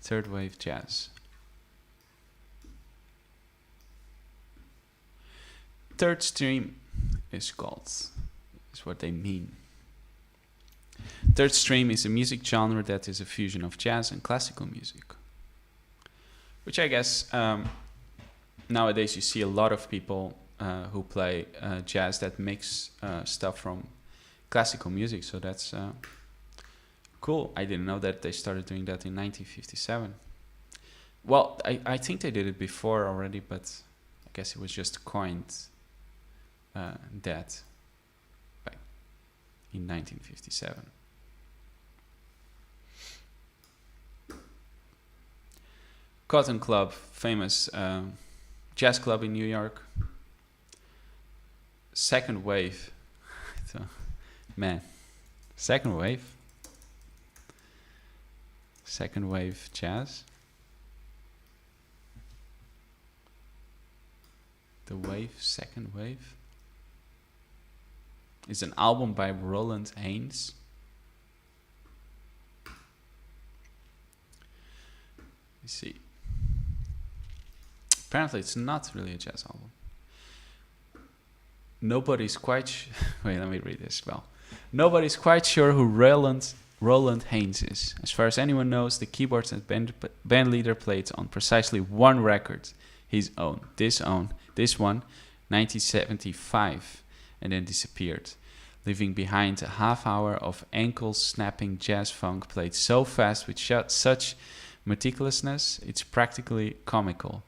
S1: Third wave jazz. Third stream is called, is what they mean. Third stream is a music genre that is a fusion of jazz and classical music. Which I guess nowadays you see a lot of people who play jazz that mix stuff from classical music. So that's cool. I didn't know that they started doing that in 1957. Well, I think they did it before already, but I guess it was just coined that back in 1957. Cotton Club, famous jazz club in New York. Second wave. So, man, second wave jazz. The Wave, Second Wave. It's an album by Roland Haynes. Let's see. Apparently it's not really a jazz album. Nobody's quite wait, let me read this spell. Nobody's quite sure who Roland Haynes is. As far as anyone knows, the keyboards and band leader played on precisely one record, his own. This one, 1975, and then disappeared, leaving behind a half hour of ankle-snapping jazz funk played so fast with such meticulousness, it's practically comical.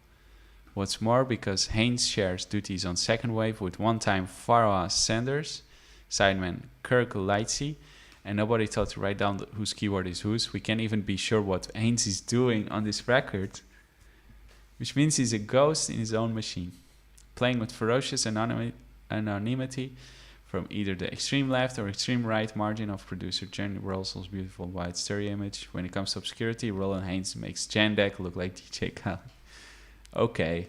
S1: What's more, because Haynes shares duties on Second Wave with one-time Pharoah Sanders, sideman Kirk Lightsey, and nobody thought to write down whose keyboard is whose, we can't even be sure what Haynes is doing on this record, which means he's a ghost in his own machine, playing with ferocious anonymity from either the extreme left or extreme right margin of producer Jenny Russell's beautiful wide stereo image. When it comes to obscurity, Roland Haynes makes Jandek look like DJ Khaled. Okay.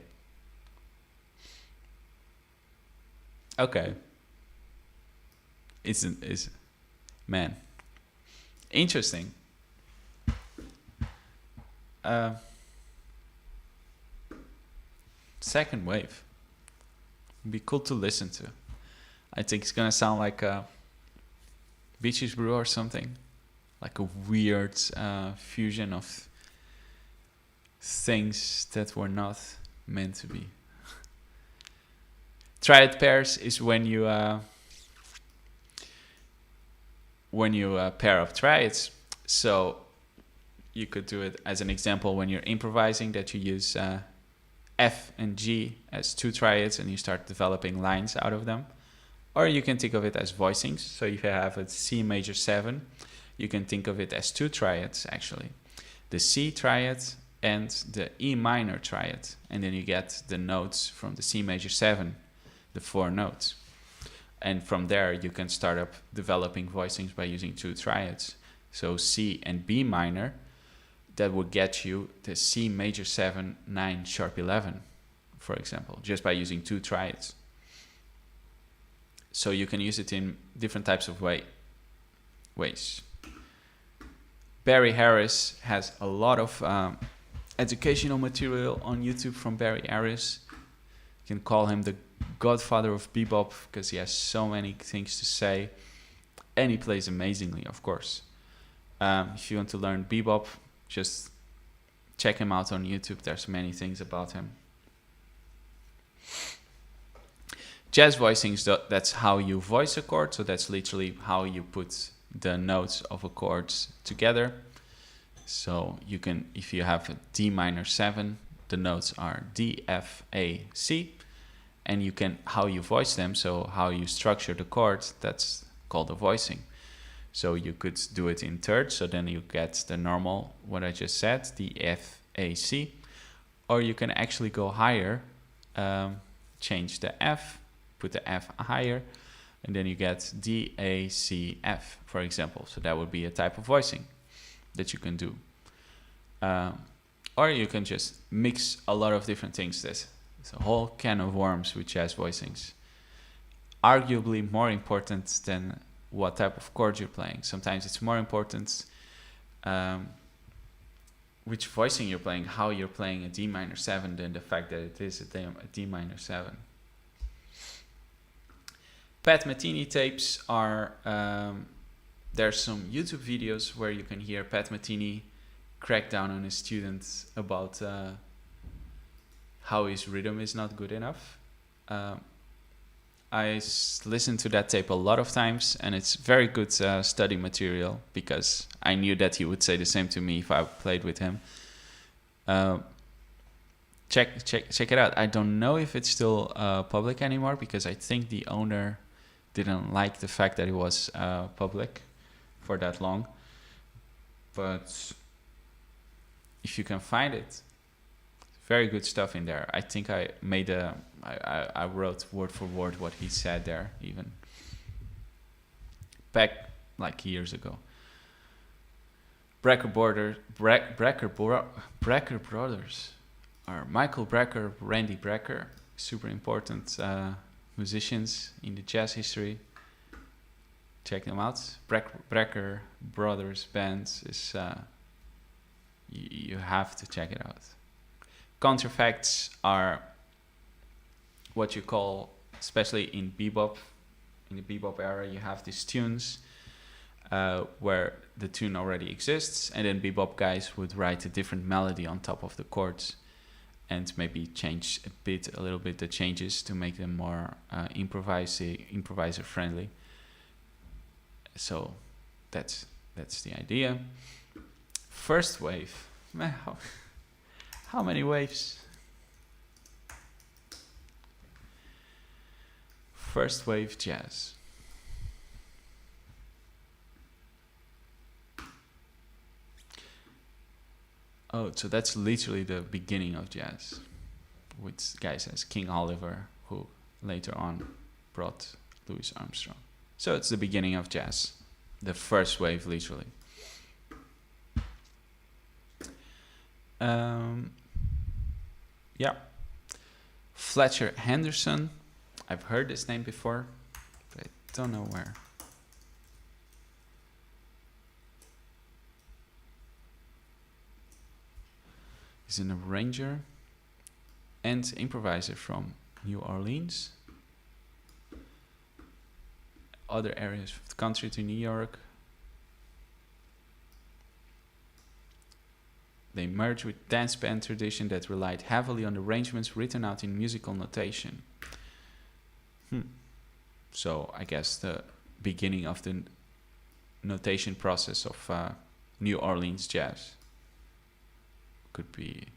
S1: It's man. Interesting. Second Wave. It'd be cool to listen to. I think it's gonna sound like a Beaches Brew or something. Like a weird fusion of things that were not meant to be. Triad pairs is when you pair up triads. So you could do it as an example when you're improvising, that you use F and G as two triads and you start developing lines out of them. Or you can think of it as voicings. So if you have a C major 7, you can think of it as two triads actually. The C triad and the E minor triad. And then you get the notes from the C major 7, the 4 notes. And from there you can start up developing voicings by using two triads. So C and B minor, that would get you the C major 7, 9, sharp 11, for example, just by using two triads. So you can use it in different types of ways. Barry Harris has a lot of educational material on YouTube from Barry Harris. You can call him the godfather of bebop because he has so many things to say. And he plays amazingly, of course. If you want to learn bebop, just check him out on YouTube. There's many things about him. Jazz voicings, that's how you voice a chord. So that's literally how you put the notes of a chord together. So you can, if you have a D minor 7, the notes are D, F, A, C. And you can, how you voice them, so how you structure the chord, that's called a voicing. So you could do it in thirds, so then you get the normal, what I just said, the F, A, C. Or you can actually go higher, change the F, put the F higher, and then you get D, A, C, F, for example. So that would be a type of voicing that you can do. Or you can just mix a lot of different things. It's a whole can of worms with jazz voicings. Arguably more important than what type of chord you're playing. Sometimes it's more important which voicing you're playing, how you're playing a D minor 7 than the fact that it is a D minor 7. Pat Metheny tapes are, there's some YouTube videos where you can hear Pat Metheny crack down on his students about how his rhythm is not good enough. I listened to that tape a lot of times, and it's very good study material because I knew that he would say the same to me if I played with him. Check it out. I don't know if it's still public anymore because I think the owner didn't like the fact that it was public for that long. But if you can find it, very good stuff in there. I think I made I wrote word for word what he said there, even back like years ago. Brecker brothers are Michael Brecker, Randy Brecker, super important musicians in the jazz history. Check them out. Brecker Brothers band is you have to check it out. Counterfacts are what you call, especially in bebop, in the bebop era, you have these tunes where the tune already exists, and then bebop guys would write a different melody on top of the chords and maybe change a little bit the changes to make them more improviser friendly. So that's the idea. First wave. Man, how many waves? First wave jazz. Oh, so that's literally the beginning of jazz, with guys as King Oliver, who later on brought Louis Armstrong. So it's the beginning of jazz, the first wave, literally. Yeah. Fletcher Henderson. I've heard this name before, but I don't know where. He's an arranger and improviser from New Orleans, other areas of the country to New York. They merged with dance band tradition that relied heavily on arrangements written out in musical notation. So I guess the beginning of the notation process of New Orleans jazz could be,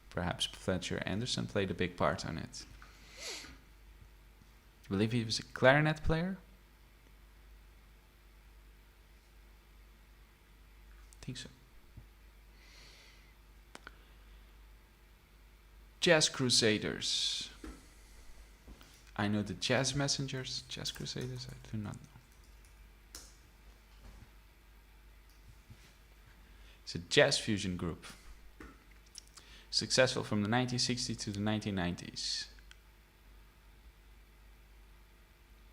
S1: perhaps Fletcher Anderson played a big part on it. I believe he was a clarinet player. I think so. Jazz Crusaders. I know the Jazz Messengers. Jazz Crusaders, I do not know. It's a jazz fusion group. Successful from the 1960s to the 1990s.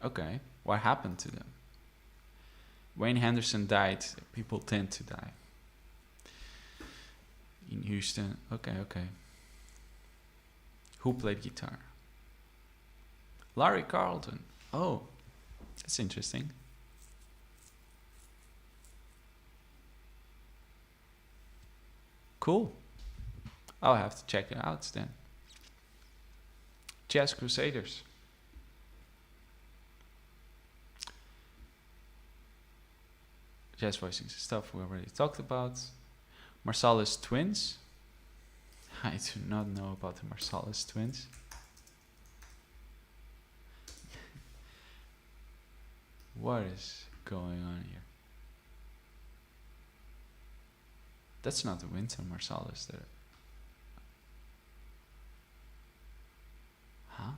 S1: Okay, what happened to them? Wayne Henderson died. People tend to die. In Houston. Okay. Who played guitar? Larry Carlton. Oh, that's interesting. Cool. I'll have to check it out then. Jazz Crusaders. Jazz voicing stuff we already talked about. Marsalis Twins. I do not know about the Marsalis Twins. What is going on here? That's not the Wynton Marsalis there. Huh?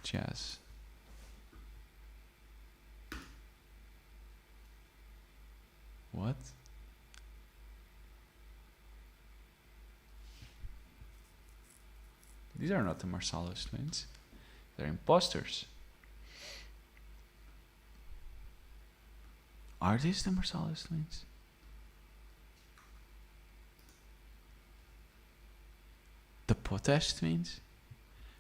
S1: Jazz. What? These are not the Marsalis twins. They're imposters. Are these the Marsalis twins? The Potash twins?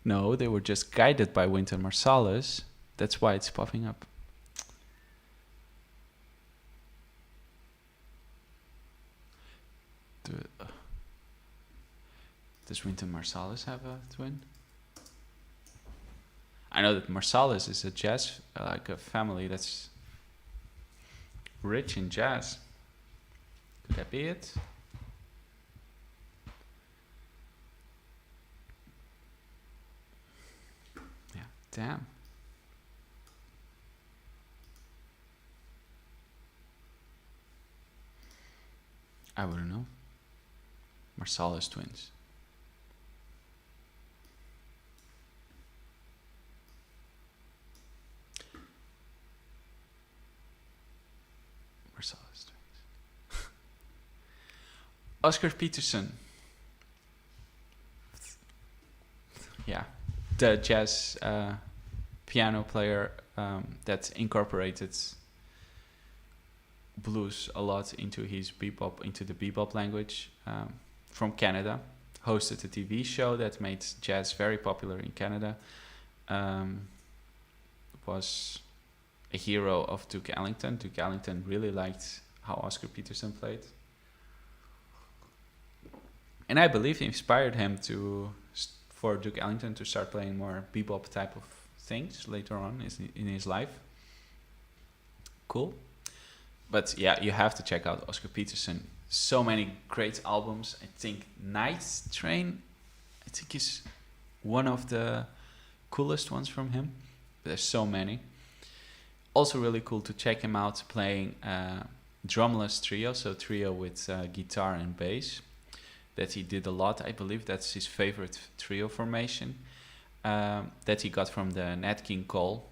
S1: No, they were just guided by Wynton Marsalis. That's why it's popping up. Does Wynton Marsalis have a twin? I know that Marsalis is a jazz, like a family that's rich in jazz. Could that be it? Yeah, damn. I wouldn't know. Marsalis twins. Marsalis twins. Oscar Peterson. Yeah, the jazz piano player that incorporated blues a lot into his bebop, into the bebop language, from Canada. Hosted a TV show that made jazz very popular in Canada. Was a hero of Duke Ellington. Duke Ellington really liked how Oscar Peterson played, and I believe he inspired him for Duke Ellington to start playing more bebop type of things later on in his life. Cool. But yeah, you have to check out Oscar Peterson. So many great albums. I think Night Train, I think, is one of the coolest ones from him. There's so many. Also really cool to check him out playing drumless trio, so trio with guitar and bass. That he did a lot. I believe that's his favorite trio formation that he got from the Nat King Cole,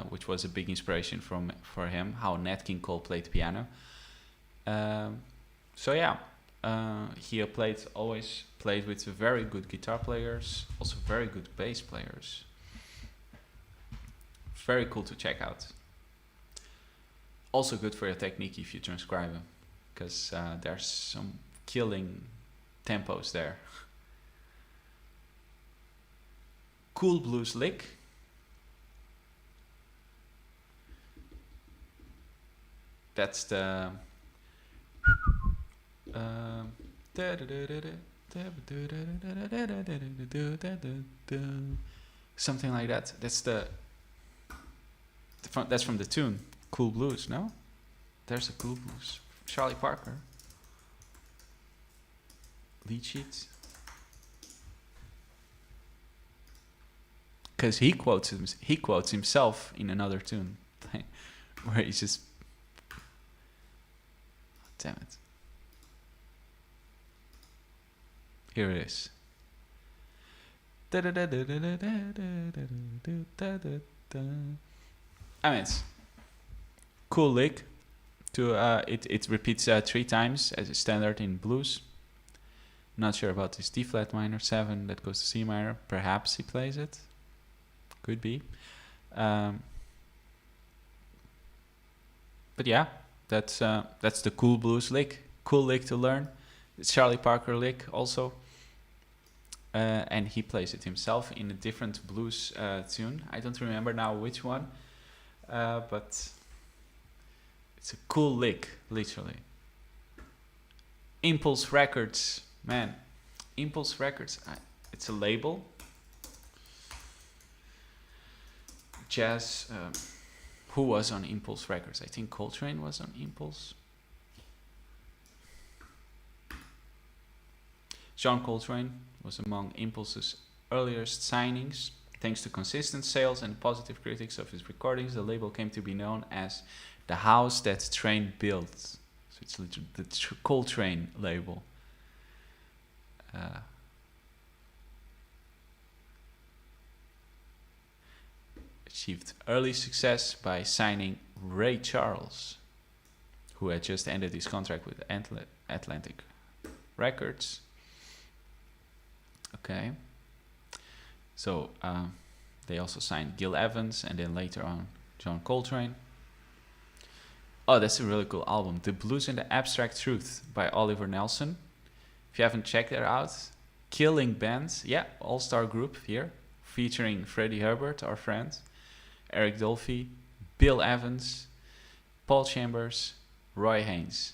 S1: which was a big inspiration for him, how Nat King Cole played piano. So yeah, he always played with very good guitar players, also very good bass players. Very cool to check out. Also good for your technique if you transcribe him, because there's some killing tempos there. Cool blues lick. That's the something like that. That's from the tune Cool Blues. No, there's a Cool Blues. Charlie Parker. Lead sheets. Because he quotes himself in another tune, where he's just, damn it. Here it is. I mean, it's cool lick. It repeats 3 times as a standard in blues. Not sure about this D flat minor 7 that goes to C minor. Perhaps he plays it. Could be. But yeah, that's the cool blues lick. Cool lick to learn. It's Charlie Parker lick also. And he plays it himself in a different blues tune. I don't remember now which one. But it's a cool lick, literally. Impulse Records. Man, Impulse Records. It's a label. Jazz. Who was on Impulse Records? I think Coltrane was on Impulse. John Coltrane was among Impulse's earliest signings. Thanks to consistent sales and positive critics of his recordings, the label came to be known as the house that Train built. So it's literally the Coltrane label. Achieved early success by signing Ray Charles, who had just ended his contract with Atlantic Records. Okay. So they also signed Gil Evans and then later on John Coltrane. Oh, that's a really cool album. The Blues and the Abstract Truth by Oliver Nelson. If you haven't checked that out, killing band. Yeah, all-star group here, featuring Freddie Hubbard, our friend, Eric Dolphy, Bill Evans, Paul Chambers, Roy Haynes.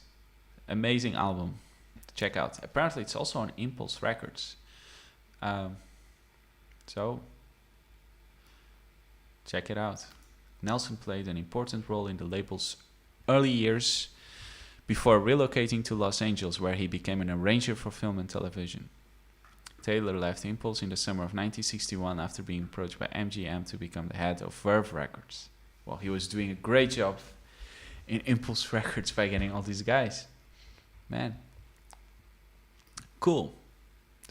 S1: Amazing album to check out. Apparently it's also on Impulse Records. So check it out. Nelson played an important role in the label's early years before relocating to Los Angeles, where he became an arranger for film and television. Taylor left Impulse in the summer of 1961 after being approached by MGM to become the head of Verve Records. Well, he was doing a great job in Impulse Records by getting all these guys. Man, Cool.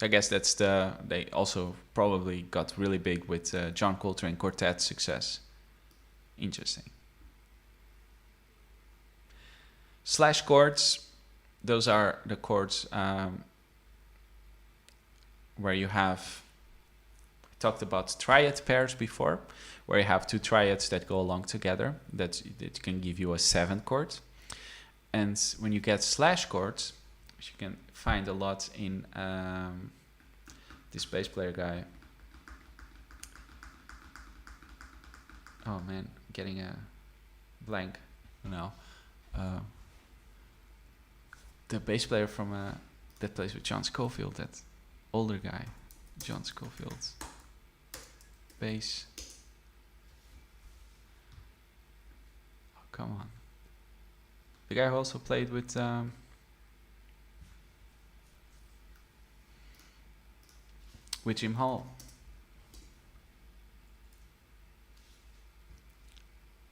S1: I guess that's they also probably got really big with John Coltrane Quartet's success. Interesting. Slash chords, those are the chords where you have, we talked about triad pairs before, where you have two triads that go along together, that can give you a 7th chord. And when you get slash chords, which you can find a lot in this bass player guy. Oh man, getting a blank now. The bass player from that plays with John Scofield, that older guy, John Scofield. Bass. Oh, come on. The guy who also played with Jim Hall.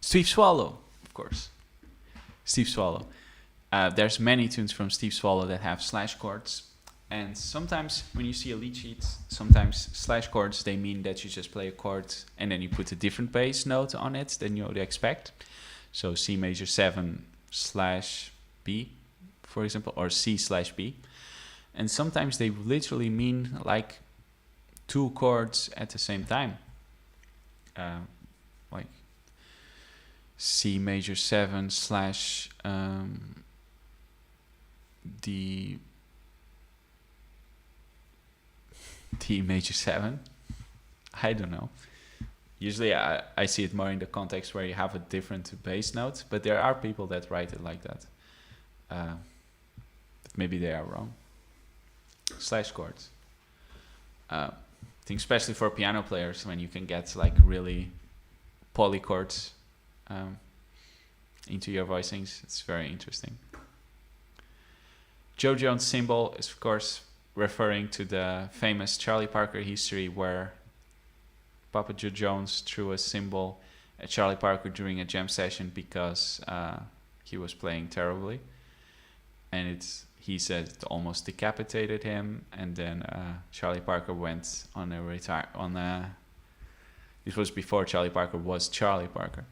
S1: Steve Swallow, of course. Steve Swallow. There's many tunes from Steve Swallow that have slash chords. And sometimes when you see a lead sheet, sometimes slash chords, they mean that you just play a chord and then you put a different bass note on it than you would expect. So C major 7 slash B, for example, or C slash B. And sometimes they literally mean like 2 chords at the same time. Like C major 7 slash D major 7. I don't know. Usually I see it more in the context where you have a different bass note, but there are people that write it like that. But maybe they are wrong. Slash chords. I think especially for piano players, when you can get like really polychords into your voicings, it's very interesting. Joe Jones symbol is of course referring to the famous Charlie Parker history where Papa Joe Jones threw a cymbal at Charlie Parker during a jam session because he was playing terribly, and he said it almost decapitated him. And then Charlie Parker went on this was before Charlie Parker was Charlie Parker,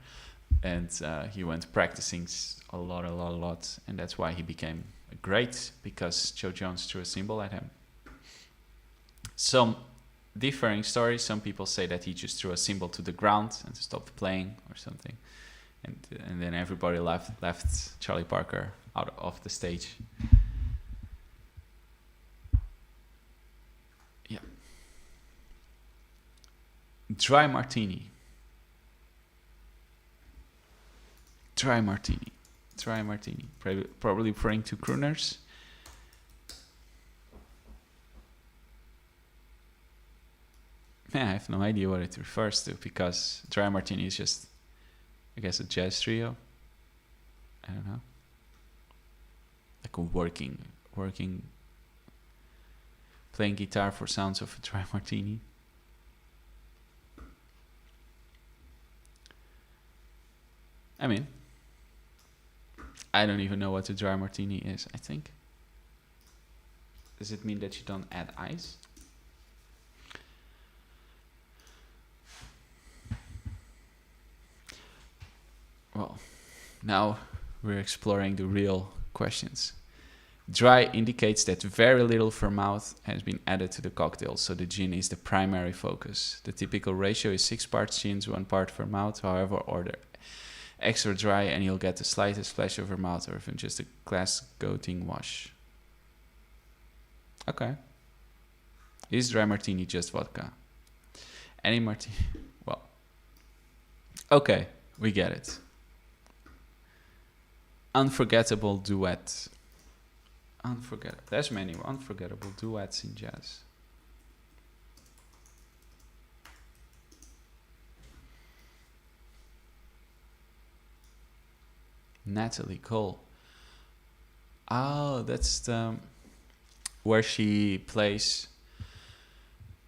S1: and he went practicing a lot, and that's why he became great, because Joe Jones threw a cymbal at him. Some differing stories. Some people say that he just threw a cymbal to the ground and stopped playing or something, and then everybody left Charlie Parker out of the stage. Yeah. Dry martini. Probably referring to crooners. Yeah, I have no idea what it refers to, because Dry Martini is just, I guess, a jazz trio. I don't know. Like a working, playing guitar for sounds of a Dry Martini. I mean, I don't even know what a Dry Martini is, I think. Does it mean that you don't add ice? Well, now we're exploring the real questions. Dry indicates that very little vermouth has been added to the cocktail, so the gin is the primary focus. The typical ratio is 6 parts gin to 1 part vermouth. However, order extra dry and you'll get the slightest splash of vermouth, or even just a glass coating wash. Okay. Is Dry Martini just vodka? Any martini? Well, okay, we get it. Unforgettable duet. There's many unforgettable duets in jazz. Natalie Cole. Oh, that's the where she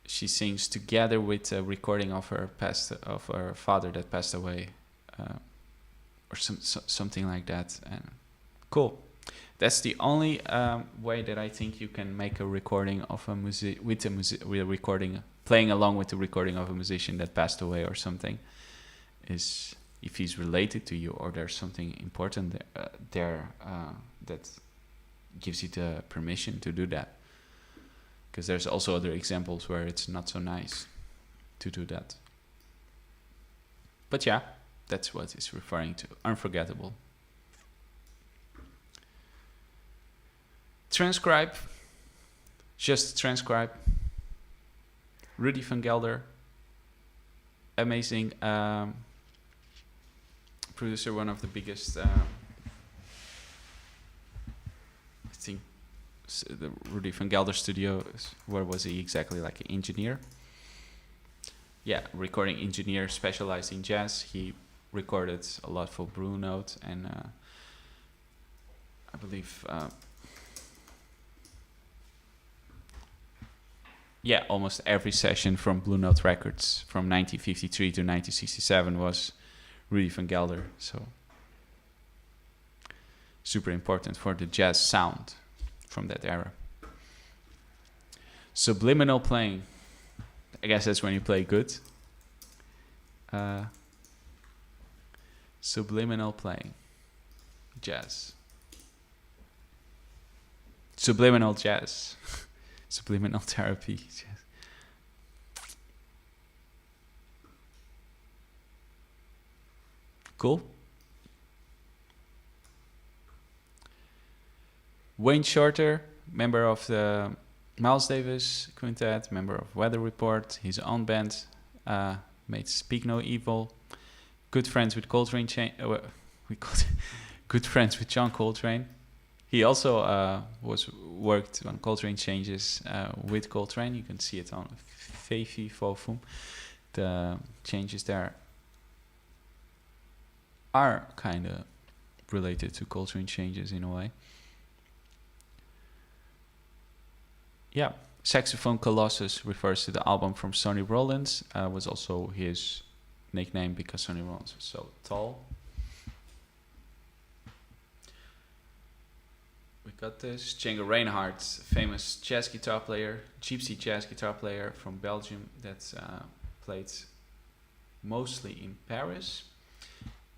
S1: sings together with a recording of her father that passed away, or something like that. And cool. That's the only way that I think you can make a recording of a recording, playing along with the recording of a musician that passed away or something, is if he's related to you or there's something important there that gives you the permission to do that. Because there's also other examples where it's not so nice to do that. But yeah, that's what it's referring to. Unforgettable. Transcribe. Just transcribe. Rudy van Gelder. Amazing producer, one of the biggest, I think, the Rudy van Gelder studio. Where was he exactly? Like an engineer? Yeah, recording engineer specialized in jazz. He recorded a lot for Blue Note and I believe almost every session from Blue Note Records from 1953 to 1967 was Rudy van Gelder. So super important for the jazz sound from that era. Subliminal playing. I guess that's when you play good. Subliminal playing. Jazz. Subliminal jazz. Subliminal therapy. Cool. Wayne Shorter, member of the Miles Davis Quintet, member of Weather Report, his own band, made Speak No Evil. Good friends with Coltrane. Good friends with John Coltrane. He also worked on Coltrane changes with Coltrane. You can see it on Fefi Fofum. The changes there are kind of related to Coltrane changes in a way. Yeah, Saxophone Colossus refers to the album from Sonny Rollins. Was also his nickname because Sonny Rollins was so tall. We got this. Django Reinhardt, famous jazz guitar player, gypsy jazz guitar player from Belgium that played mostly in Paris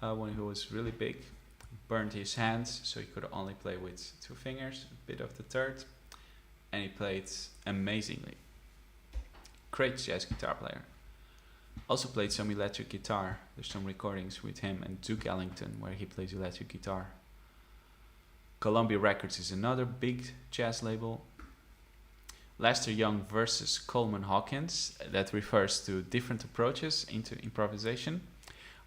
S1: when he was really big. Burned his hands, so he could only play with 2 fingers, a bit of the third. And he played amazingly. Great jazz guitar player. Also played some electric guitar. There's some recordings with him and Duke Ellington where he plays electric guitar. Columbia Records is another big jazz label. Lester Young versus Coleman Hawkins. That refers to different approaches into improvisation.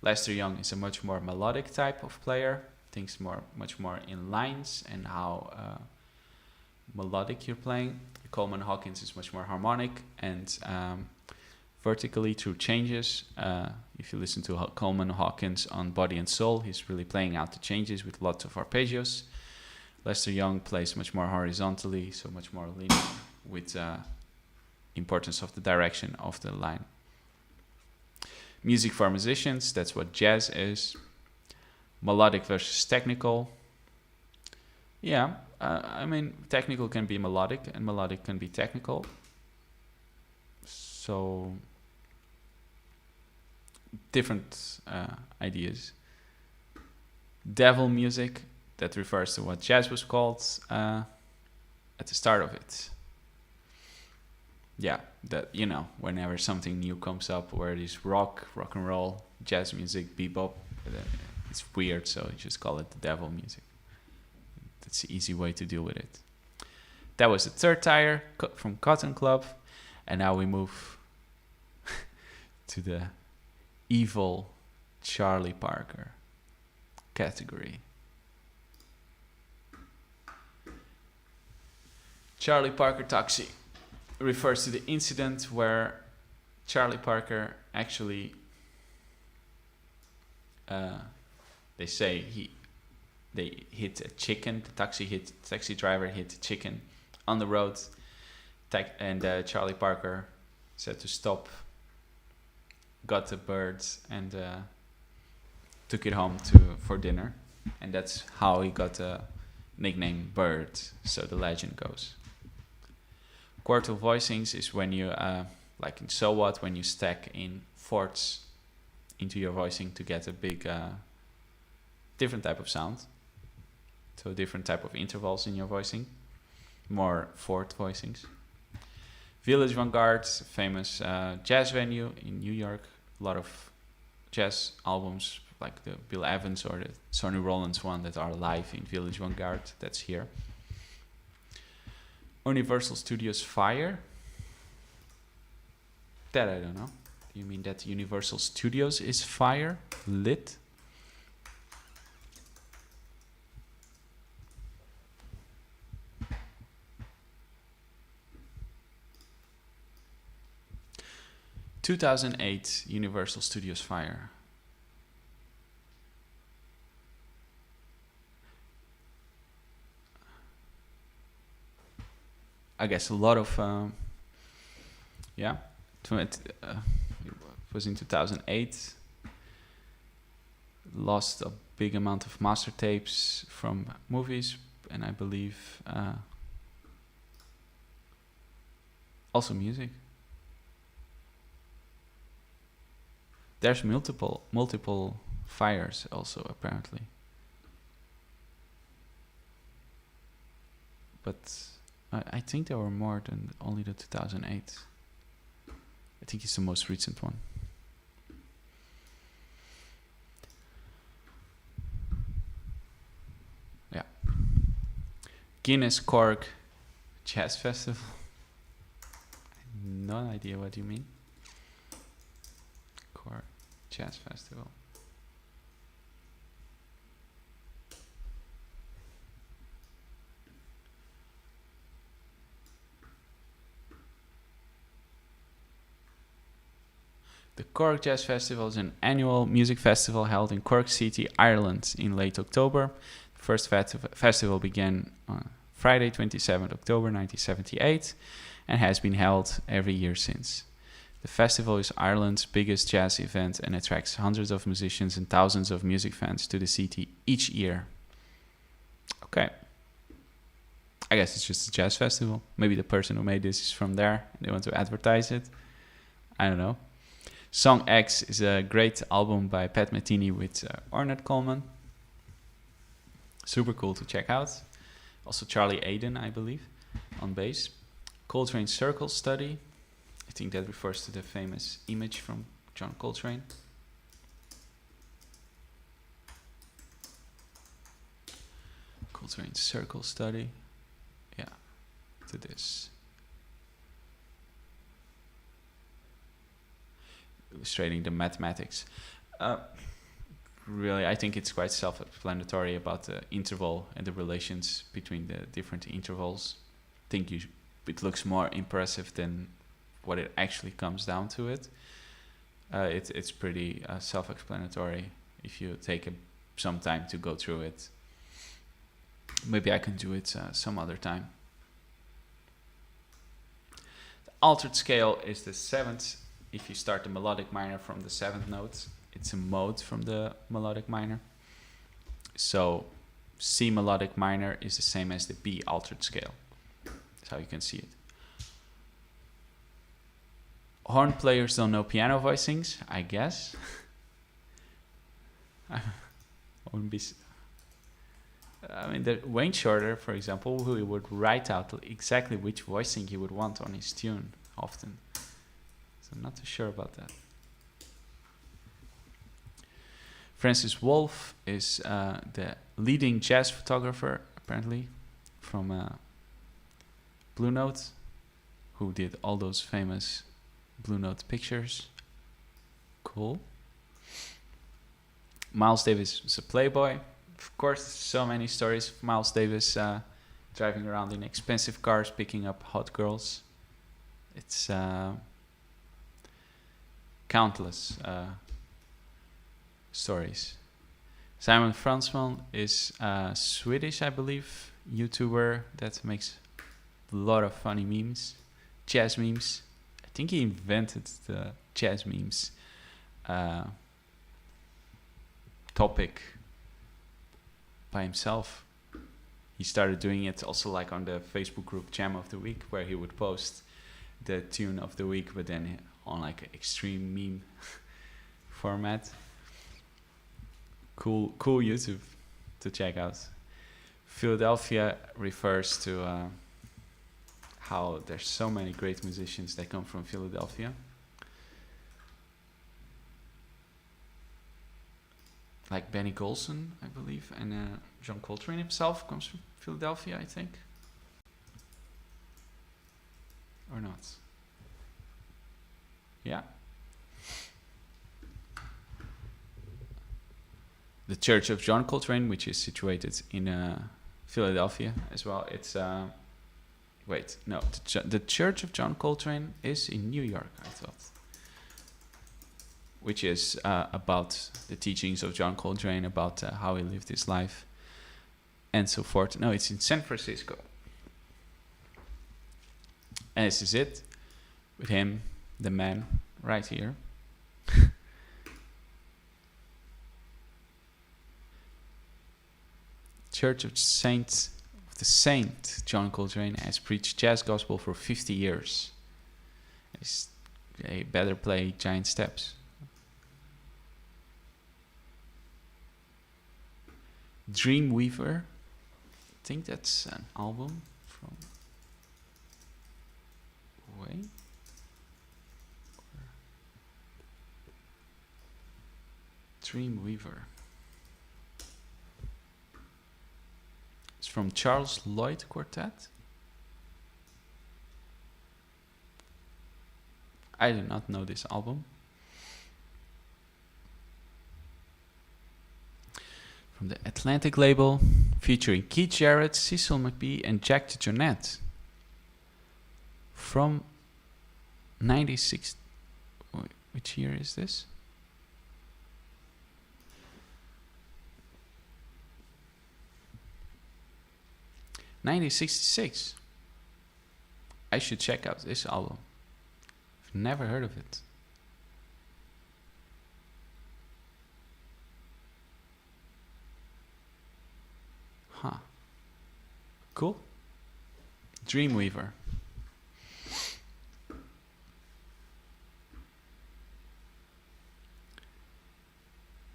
S1: Lester Young is a much more melodic type of player. Thinks much more in lines and how melodic you're playing. Coleman Hawkins is much more harmonic and vertically through changes. If you listen to Coleman Hawkins on Body and Soul, he's really playing out the changes with lots of arpeggios. Lester Young plays much more horizontally, so much more linear with importance of the direction of the line. Music for musicians, that's what jazz is. Melodic versus technical. Yeah, I mean, technical can be melodic and melodic can be technical. So, different ideas. Devil music, that refers to what jazz was called at the start of it. Yeah, that, you know, whenever something new comes up where it is rock and roll, jazz music, bebop, it's weird, so you just call it the devil music. That's the easy way to deal with it. That was the third tire from Cotton Club. And now we move to the evil Charlie Parker category. Charlie Parker Taxi refers to the incident where Charlie Parker actually, they say they hit a chicken. The taxi driver hit a chicken on the road, and Charlie Parker said to stop, got the bird and took it home for dinner, and that's how he got the nickname Bird, so the legend goes. Quartal voicings is when you, like in So What, when you stack in fourths into your voicing to get a big, different type of sound. So different type of intervals in your voicing. More fourth voicings. Village Vanguard, famous jazz venue in New York. A lot of jazz albums, like the Bill Evans or the Sonny Rollins one, that are live in Village Vanguard. That's here. Universal Studios Fire. That I don't know. Do you mean that Universal Studios is fire? Lit? ...2008 Universal Studios Fire. I guess a lot of, it was in 2008. Lost a big amount of master tapes from movies, and I believe also music. There's multiple fires also, apparently. But I think there were more than only the 2008. I think it's the most recent one. Yeah. Guinness Cork Jazz Festival. No idea what you mean. Cork Jazz Festival. The Cork Jazz Festival is an annual music festival held in Cork City, Ireland in late October. The first festival began on Friday, 27th October 1978 and has been held every year since. The festival is Ireland's biggest jazz event and attracts hundreds of musicians and thousands of music fans to the city each year. Okay. I guess it's just a jazz festival. Maybe the person who made this is from there and they want to advertise it. I don't know. Song X is a great album by Pat Metheny with Ornette Coleman. Super cool to check out. Also Charlie Aiden, I believe, on bass. Coltrane Circle Study. I think that refers to the famous image from John Coltrane. Coltrane Circle Study. Yeah, to this. Illustrating the mathematics. Really, I think it's quite self-explanatory about the interval and the relations between the different intervals. I think it looks more impressive than what it actually comes down to it. It's pretty self-explanatory if you take some time to go through it. Maybe I can do it some other time. The altered scale is the 7th. If you start the melodic minor from the 7th note, it's a mode from the melodic minor. So C melodic minor is the same as the B altered scale. That's how you can see it. Horn players don't know piano voicings, I guess. I mean, Wayne Shorter, for example, who would write out exactly which voicing he would want on his tune often. So I'm not too sure about that. Francis Wolff is the leading jazz photographer, apparently, from Blue Note, who did all those famous Blue Note pictures. Cool. Miles Davis is a playboy. Of course, so many stories of Miles Davis driving around in expensive cars, picking up hot girls. It's countless stories. Simon Fransman is a Swedish, I believe, YouTuber that makes a lot of funny memes, jazz memes. I think he invented the jazz memes topic by himself. he started doing it also like on the Facebook group Jam of the Week, where he would post the tune of the week, but then on like an extreme meme format. Cool YouTube to check out. Philadelphia refers to how there's so many great musicians that come from Philadelphia. Like Benny Golson, I believe, and John Coltrane himself comes from Philadelphia, I think. Or not? Yeah. The Church of John Coltrane, which is situated in Philadelphia as well. It's wait, no, the Church of John Coltrane is in New York, I thought. Which is about the teachings of John Coltrane, about how he lived his life, and so forth. No, it's in San Francisco. And this is it, with him, the man, right here. Church of the Saint John Coltrane has preached jazz gospel for 50 years. They better play Giant Steps. Dreamweaver, I think that's an album from Dreamweaver. It's from Charles Lloyd Quartet. I do not know this album. From the Atlantic label, featuring Keith Jarrett, Cecil McBee, and Jack DeJohnette. From 96. Which year is this? '66. I should check out this album. I've never heard of it. Huh. Cool. Dreamweaver.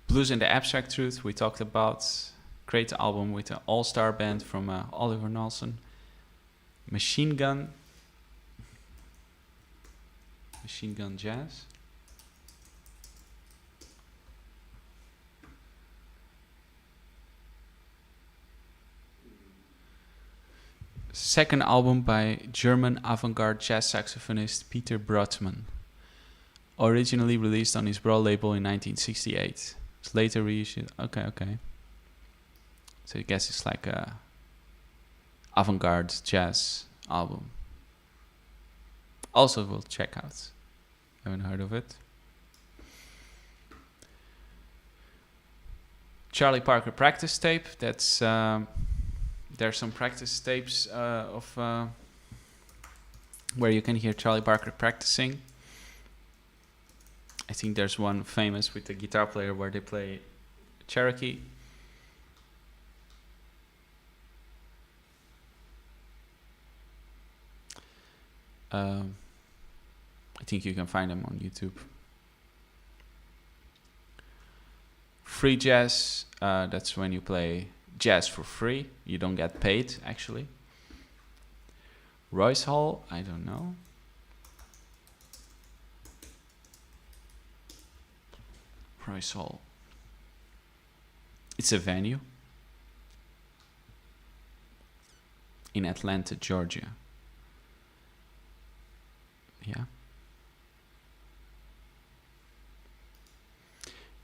S1: Blues and the Abstract Truth, we talked about. Great album with an all-star band from Oliver Nelson. Machine Gun Jazz. Second album by German avant-garde jazz saxophonist Peter Brotman. Originally released on his Bro label in 1968. It's later reissued. Okay. So I guess it's like a avant-garde jazz album. Also we'll check out. Haven't heard of it. Charlie Parker practice tape. That's there's some practice tapes of where you can hear Charlie Parker practicing. I think there's one famous with the guitar player where they play Cherokee. I think you can find them on YouTube. Free jazz, that's when you play jazz for free. You don't get paid, actually. Royce Hall, I don't know. Royce Hall. It's a venue in Atlanta, Georgia. Yeah.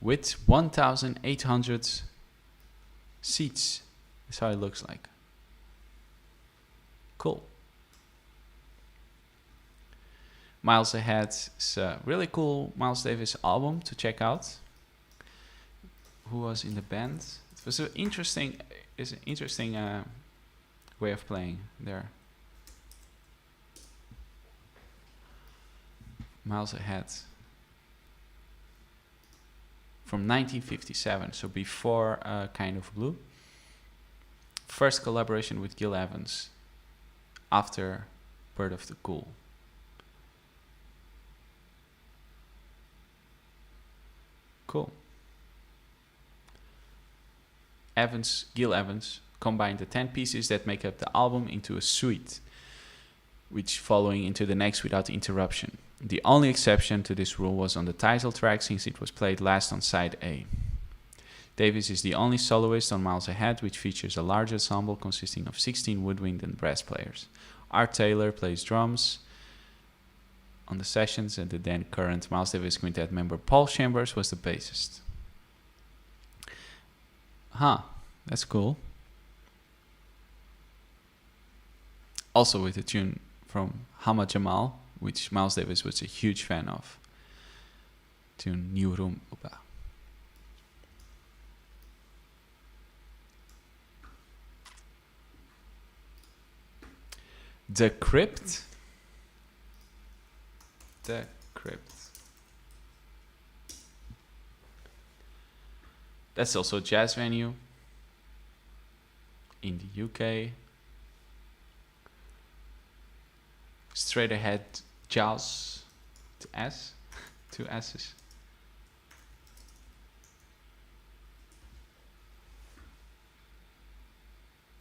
S1: With 1,800 seats. That's how it looks like. Cool. Miles Ahead is a really cool Miles Davis album to check out. Who was in the band? It was an interesting way of playing there. Miles Ahead. From 1957, so before Kind of Blue. first collaboration with Gil Evans after Bird of the Cool. Cool. Gil Evans combined the 10 pieces that make up the album into a suite, which following into the next without interruption. The only exception to this rule was on the title track, since it was played last on side A. Davis is the only soloist on Miles Ahead, which features a large ensemble consisting of 16 woodwind and brass players. Art Taylor plays drums on the sessions, and the then current Miles Davis Quintet member Paul Chambers was the bassist. That's cool. Also with a tune from Hama Jamal, which Miles Davis was a huge fan of. Tune New Room Opa. The Crypt. The Crypt. That's also a jazz venue in the UK. Straight Ahead Jazz. S. 2 S's.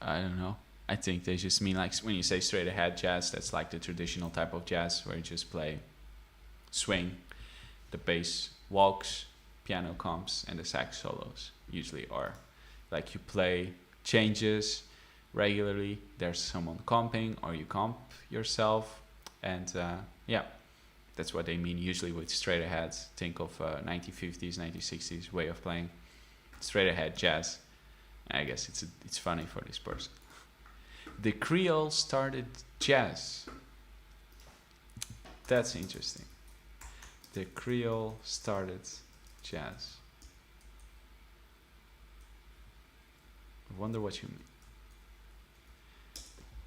S1: I don't know. I think they just mean, like, when you say straight ahead jazz, that's like the traditional type of jazz where you just play swing, the bass walks, piano comes, and the sax solos usually are. Like, you play changes regularly, there's someone comping, or you comp yourself, and yeah, that's what they mean usually with straight ahead. Think of 1950s, 1960s way of playing straight ahead jazz. I guess it's funny for this person. The Creole started jazz. That's interesting. The Creole started jazz. I wonder what you mean. The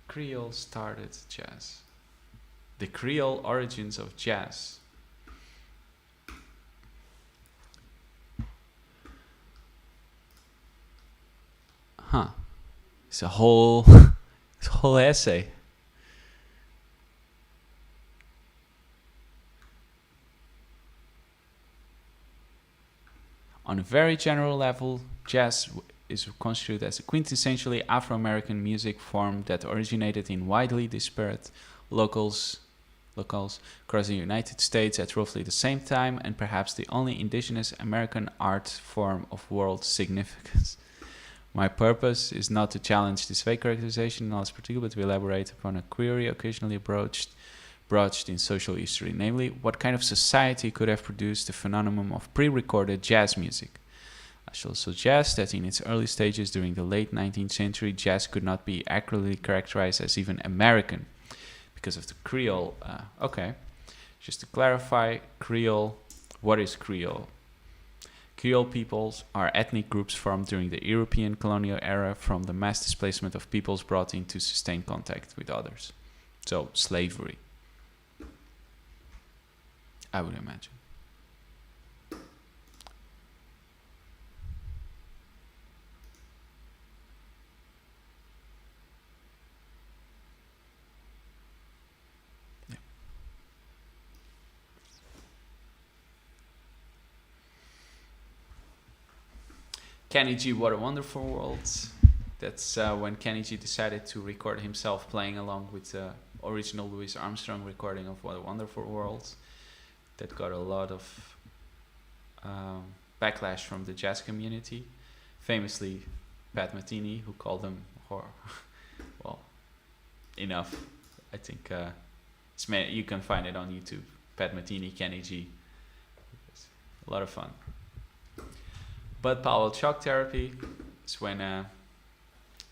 S1: Creole started jazz. The Creole origins of jazz. It's a whole essay. On a very general level, jazz is constituted as a quintessentially Afro-American music form that originated in widely disparate locales across the United States at roughly the same time, and perhaps the only indigenous American art form of world significance. My purpose is not to challenge this vague characterization in all its particular, but to elaborate upon a query occasionally broached in social history, namely, what kind of society could have produced the phenomenon of pre-recorded jazz music? I shall suggest that in its early stages during the late 19th century, jazz could not be accurately characterized as even American because of the Creole. Okay, just to clarify, Creole, what is Creole? Creole peoples are ethnic groups formed during the European colonial era from the mass displacement of peoples brought into sustained contact with others. So, slavery, I would imagine. Kenny G, What a Wonderful World. That's when Kenny G decided to record himself playing along with the original Louis Armstrong recording of What a Wonderful World. That got a lot of backlash from the jazz community. Famously, Pat Metheny, who called them well, enough. I think you can find it on YouTube. Pat Metheny, Kenny G. It's a lot of fun. Bud Powell Shock Therapy is when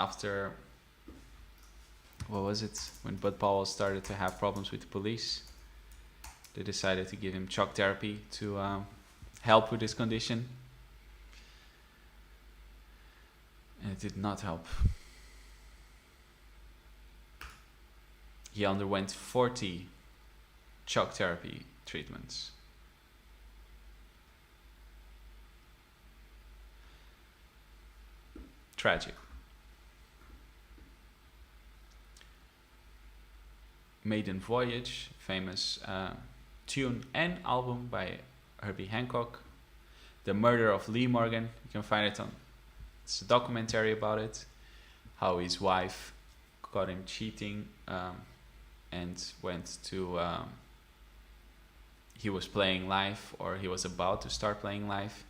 S1: after, what was it? When Bud Powell started to have problems with the police, they decided to give him shock therapy to help with his condition. And it did not help. He underwent 40 shock therapy treatments. Tragic. Maiden Voyage, famous tune and album by Herbie Hancock. The Murder of Lee Morgan, you can find it on, it's a documentary about it, how his wife caught him cheating and went to, he was playing live, or he was about to start playing live,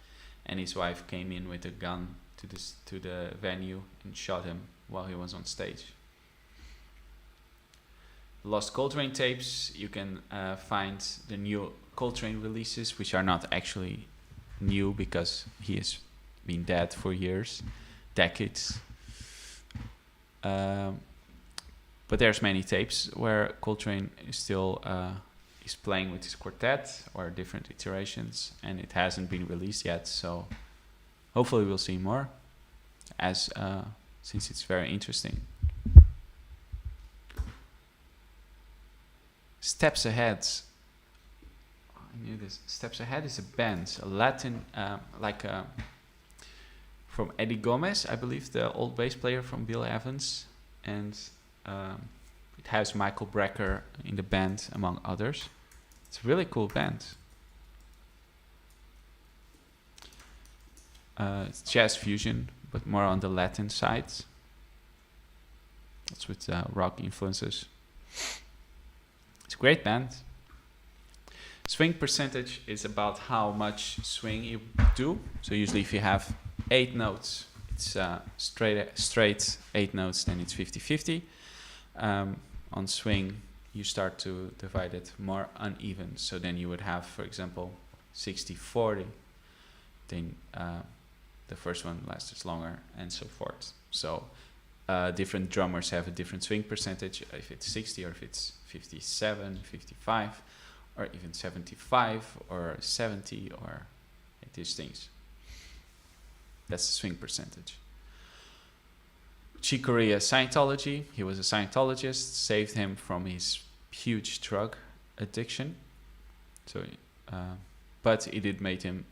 S1: and his wife came in with a gun to the venue and shot him while he was on stage. Lost Coltrane tapes, you can find the new Coltrane releases, which are not actually new because he has been dead for years, decades. But there's many tapes where Coltrane is still is playing with his quartet or different iterations, and it hasn't been released yet, so hopefully we'll see more, as since it's very interesting. Steps Ahead. I knew this. Steps Ahead is a band, a Latin, from Eddie Gomez, I believe, the old bass player from Bill Evans, and it has Michael Brecker in the band, among others. It's a really cool band. It's jazz fusion, but more on the Latin side. That's with rock influences. It's a great band. Swing percentage is about how much swing you do. So usually if you have 8 notes, it's straight 8 notes, then it's 50-50. On swing, you start to divide it more uneven. So then you would have, for example, 60-40. Then the first one lasts longer, and so forth. So different drummers have a different swing percentage, if it's 60 or if it's 57, 55, or even 75 or 70, or like these things. That's the swing percentage. Chick Corea, Scientology. He was a Scientologist, saved him from his huge drug addiction. So, but it did make him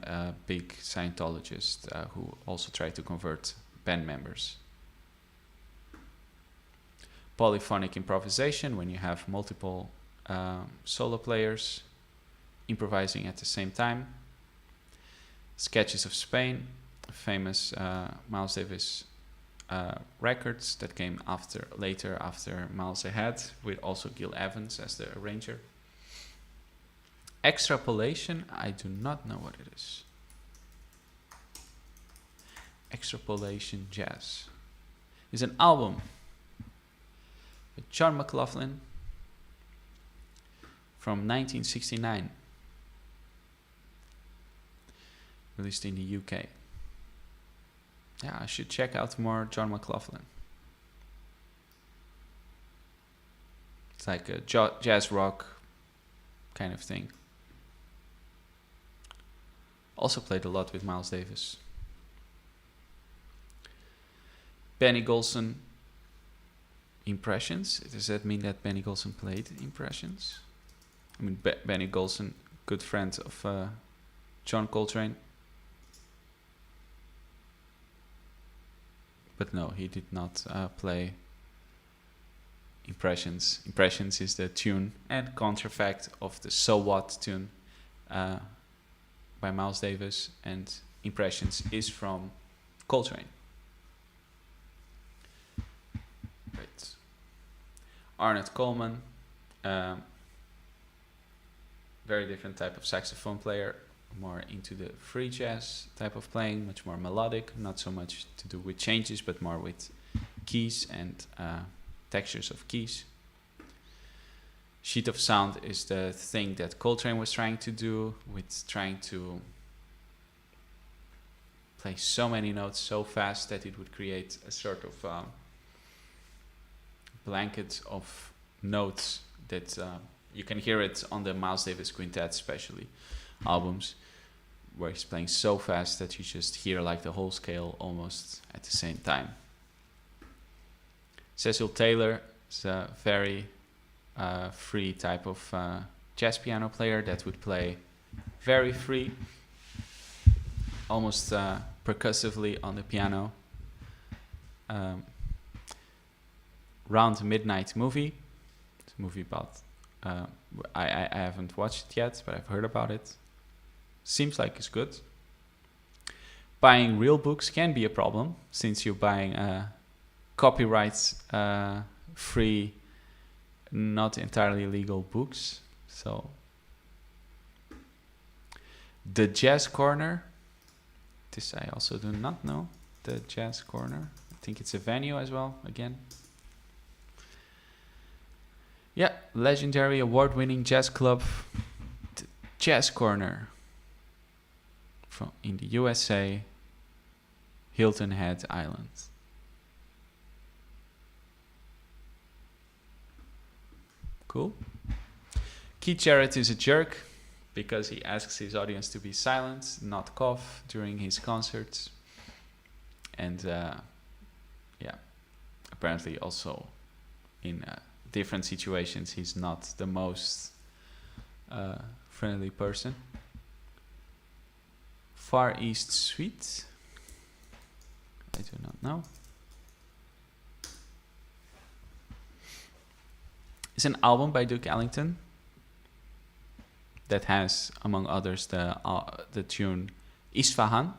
S1: a big Scientologist who also tried to convert band members. Polyphonic improvisation, when you have multiple solo players improvising at the same time. Sketches of Spain, famous Miles Davis records that came later after Miles Ahead, with also Gil Evans as the arranger. Extrapolation, I do not know what it is. Extrapolation Jazz is an album with John McLaughlin from 1969, released in the UK. Yeah, I should check out more John McLaughlin. It's like a jazz rock kind of thing. Also played a lot with Miles Davis. Benny Golson, Impressions. Does that mean that Benny Golson played Impressions? I mean, Benny Golson, good friend of John Coltrane. But no, he did not play Impressions. Impressions is the tune and contrafact of the So What tune by Miles Davis, and Impressions is from Coltrane. Right. Arnett Coleman, very different type of saxophone player, more into the free jazz type of playing, much more melodic, not so much to do with changes, but more with keys and textures of keys. Sheet of sound is the thing that Coltrane was trying to do, with trying to play so many notes so fast that it would create a sort of blanket of notes that you can hear it on the Miles Davis Quintet, especially albums, where he's playing so fast that you just hear like the whole scale almost at the same time. Cecil Taylor is a very free type of jazz piano player that would play very free, almost percussively on the piano. Round Midnight Movie, It's a movie about. I haven't watched it yet, but I've heard about it. Seems like it's good. Buying real books can be a problem since you're buying copyright free, not entirely legal books. So the Jazz Corner. This I also do not know. The Jazz Corner. I think it's a venue as well. Again. Yeah, legendary award-winning jazz club, the Jazz Corner, from in the USA, Hilton Head Island. Cool. Keith Jarrett is a jerk because he asks his audience to be silent, not cough during his concerts, and apparently also in different situations he's not the most friendly person. Far East Suite, I do not know. It's an album by Duke Ellington that has, among others, the tune Isfahan.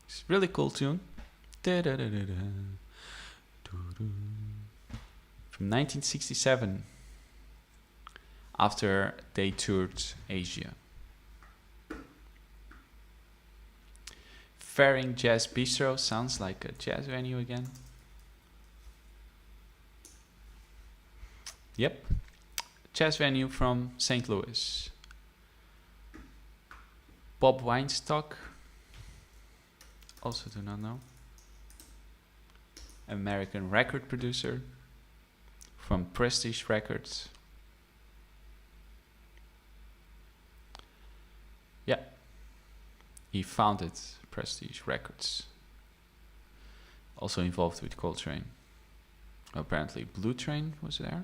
S1: It's a really cool tune. From 1967, after they toured Asia. Faring Jazz Bistro sounds like a jazz venue again. Yep. Jazz venue from St. Louis. Bob Weinstock. Also do not know. American record producer from Prestige Records. Yeah. He founded Prestige Records. Also involved with Coltrane. Apparently Blue Train was there.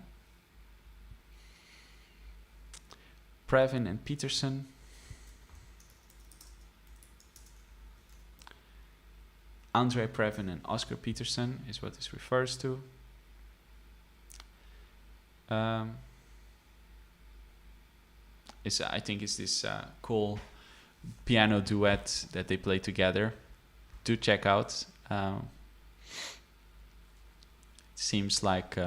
S1: Previn and Peterson. Andre Previn and Oscar Peterson is what this refers to. I think it's this cool piano duet that they play together. Do check out. It seems like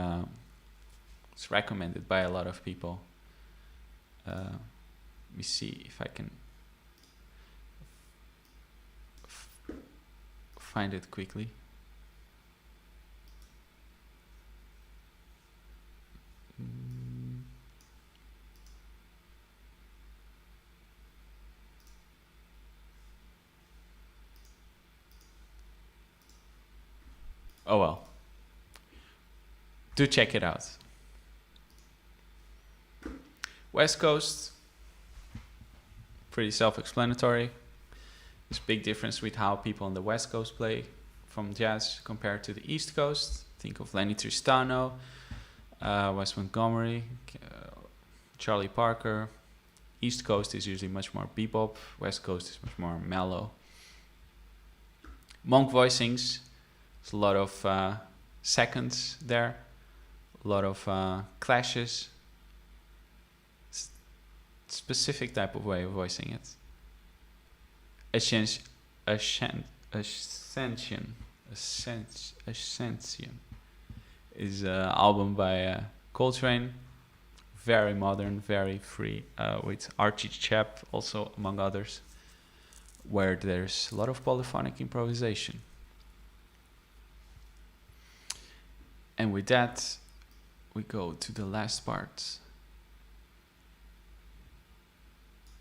S1: it's recommended by a lot of people. Let me see if I can find it quickly. Oh well. Do check it out. West Coast, pretty self-explanatory. There's a big difference with how people on the West Coast play from jazz compared to the East Coast. Think of Lenny Tristano, Wes Montgomery, Charlie Parker. East Coast is usually much more bebop. West Coast is much more mellow. Monk voicings. There's a lot of seconds there. A lot of clashes. Specific type of way of voicing it. Ascension is an album by Coltrane. Very modern, very free, with Archie Chap also among others, where there's a lot of polyphonic improvisation. And with that, we go to the last part.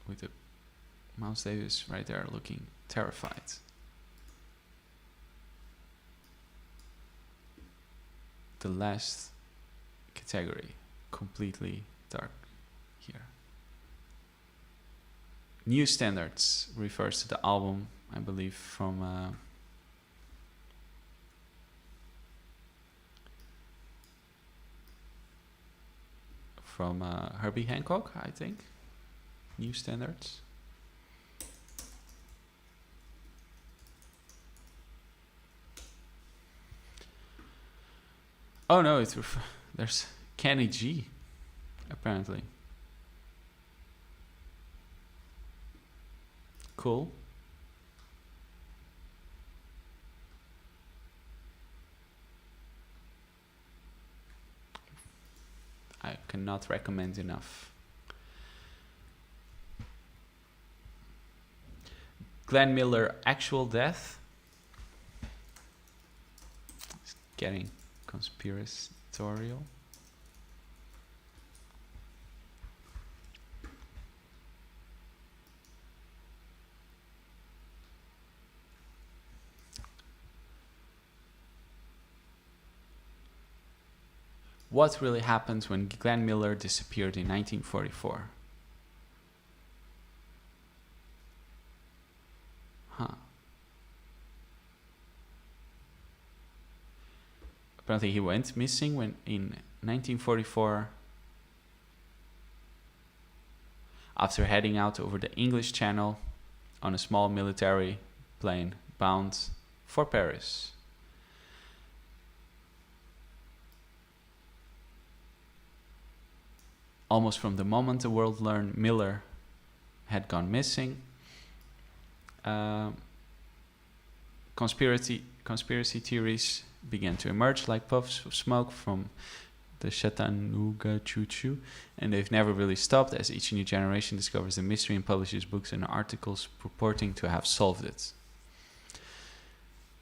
S1: With the Miles Davis right there looking terrified. The last category, completely dark here. New Standards refers to the album, I believe, from Herbie Hancock, I think. New Standards. Oh no, there's Kenny G. apparently. Cool. I cannot recommend enough. Glenn Miller actual death. It's getting conspiratorial. What really happened when Glenn Miller disappeared in 1944? Huh. Apparently he went missing when in 1944 after heading out over the English Channel on a small military plane bound for Paris. Almost from the moment the world learned Miller had gone missing, conspiracy theories began to emerge like puffs of smoke from the Chattanooga Choo-Choo, and they've never really stopped as each new generation discovers the mystery and publishes books and articles purporting to have solved it.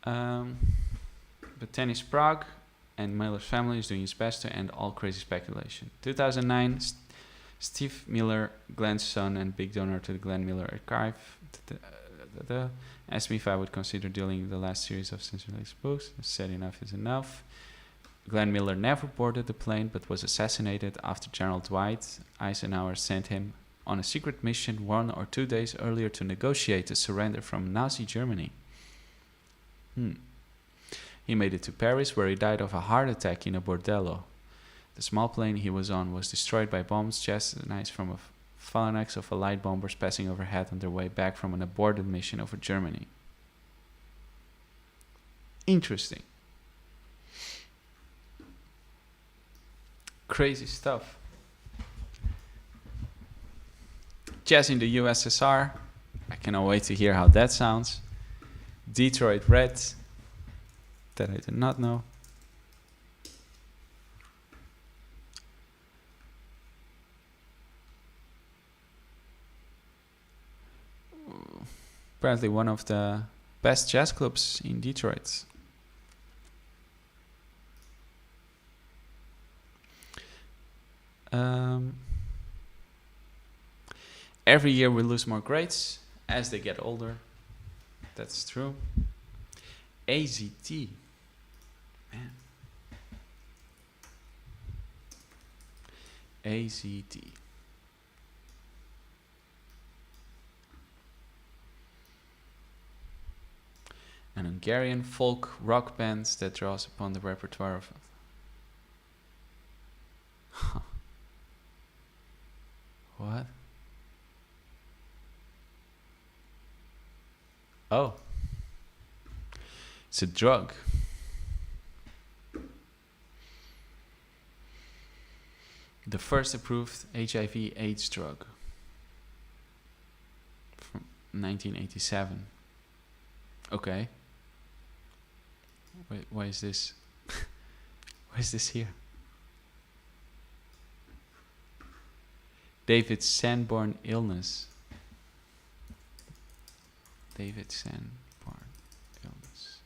S1: But Tennis Prague and Miller's family is doing its best to end all crazy speculation. 2009, Steve Miller, Glenn's son and big donor to the Glenn Miller Archive, asked me if I would consider dealing the last series of sensationalist books. I said enough is enough. Glenn Miller never boarded the plane but was assassinated after General Dwight Eisenhower sent him on a secret mission 1 or 2 days earlier to negotiate a surrender from Nazi Germany. He made it to Paris, where he died of a heart attack in a bordello. The small plane he was on was destroyed by bombs jettisoned from a phalanx of Allied bombers passing overhead on their way back from an aborted mission over Germany. Interesting. Crazy stuff. Jazz in the USSR. I cannot wait to hear how that sounds. Detroit Red. That I did not know. Apparently one of the best jazz clubs in Detroit. Every year we lose more greats as they get older. That's true. AZT. Man. AZT. An Hungarian folk rock band that draws upon the repertoire of... What? Oh. It's a drug. The first approved HIV/AIDS drug from 1987. Okay. Wait, why is this? Why is this here? David Sanborn illness. David Sanborn illness.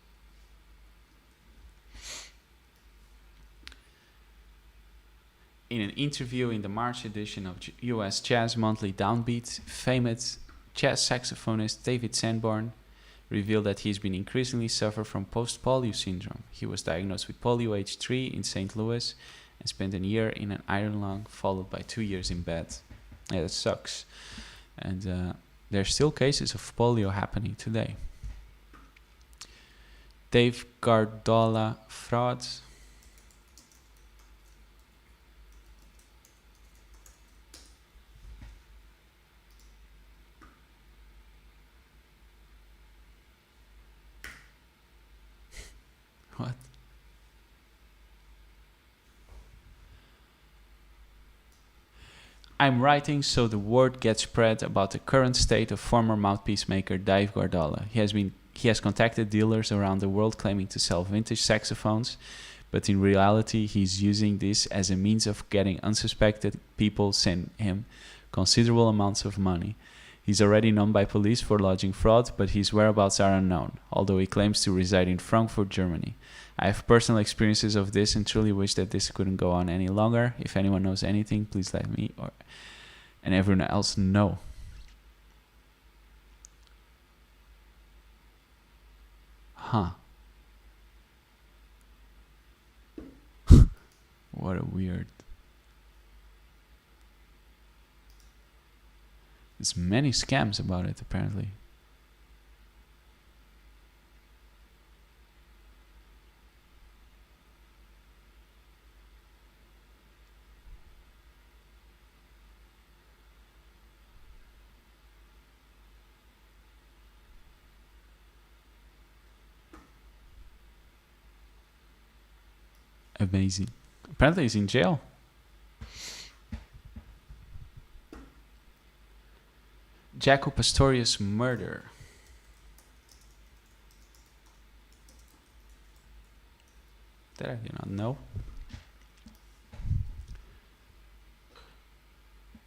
S1: In an interview in the March edition of US Jazz Monthly Downbeat, famous jazz saxophonist David Sanborn revealed that he's been increasingly suffer from post-polio syndrome. He was diagnosed with polio age 3 in St. Louis and spent a year in an iron lung, followed by 2 years in bed. Yeah, that sucks. And there's still cases of polio happening today. Dave Gardola fraud. What? I'm writing so the word gets spread about the current state of former mouthpiece maker Dave Guardiola. He has contacted dealers around the world claiming to sell vintage saxophones, but in reality he's using this as a means of getting unsuspected people send him considerable amounts of money. He's already known by police for lodging fraud, but his whereabouts are unknown, although he claims to reside in Frankfurt, Germany. I have personal experiences of this and truly wish that this couldn't go on any longer. If anyone knows anything, please let me and everyone else know. Huh. What a weird... There's many scams about it, apparently. Amazing. Apparently he's in jail. Jaco Pastorius murder. That I do not know.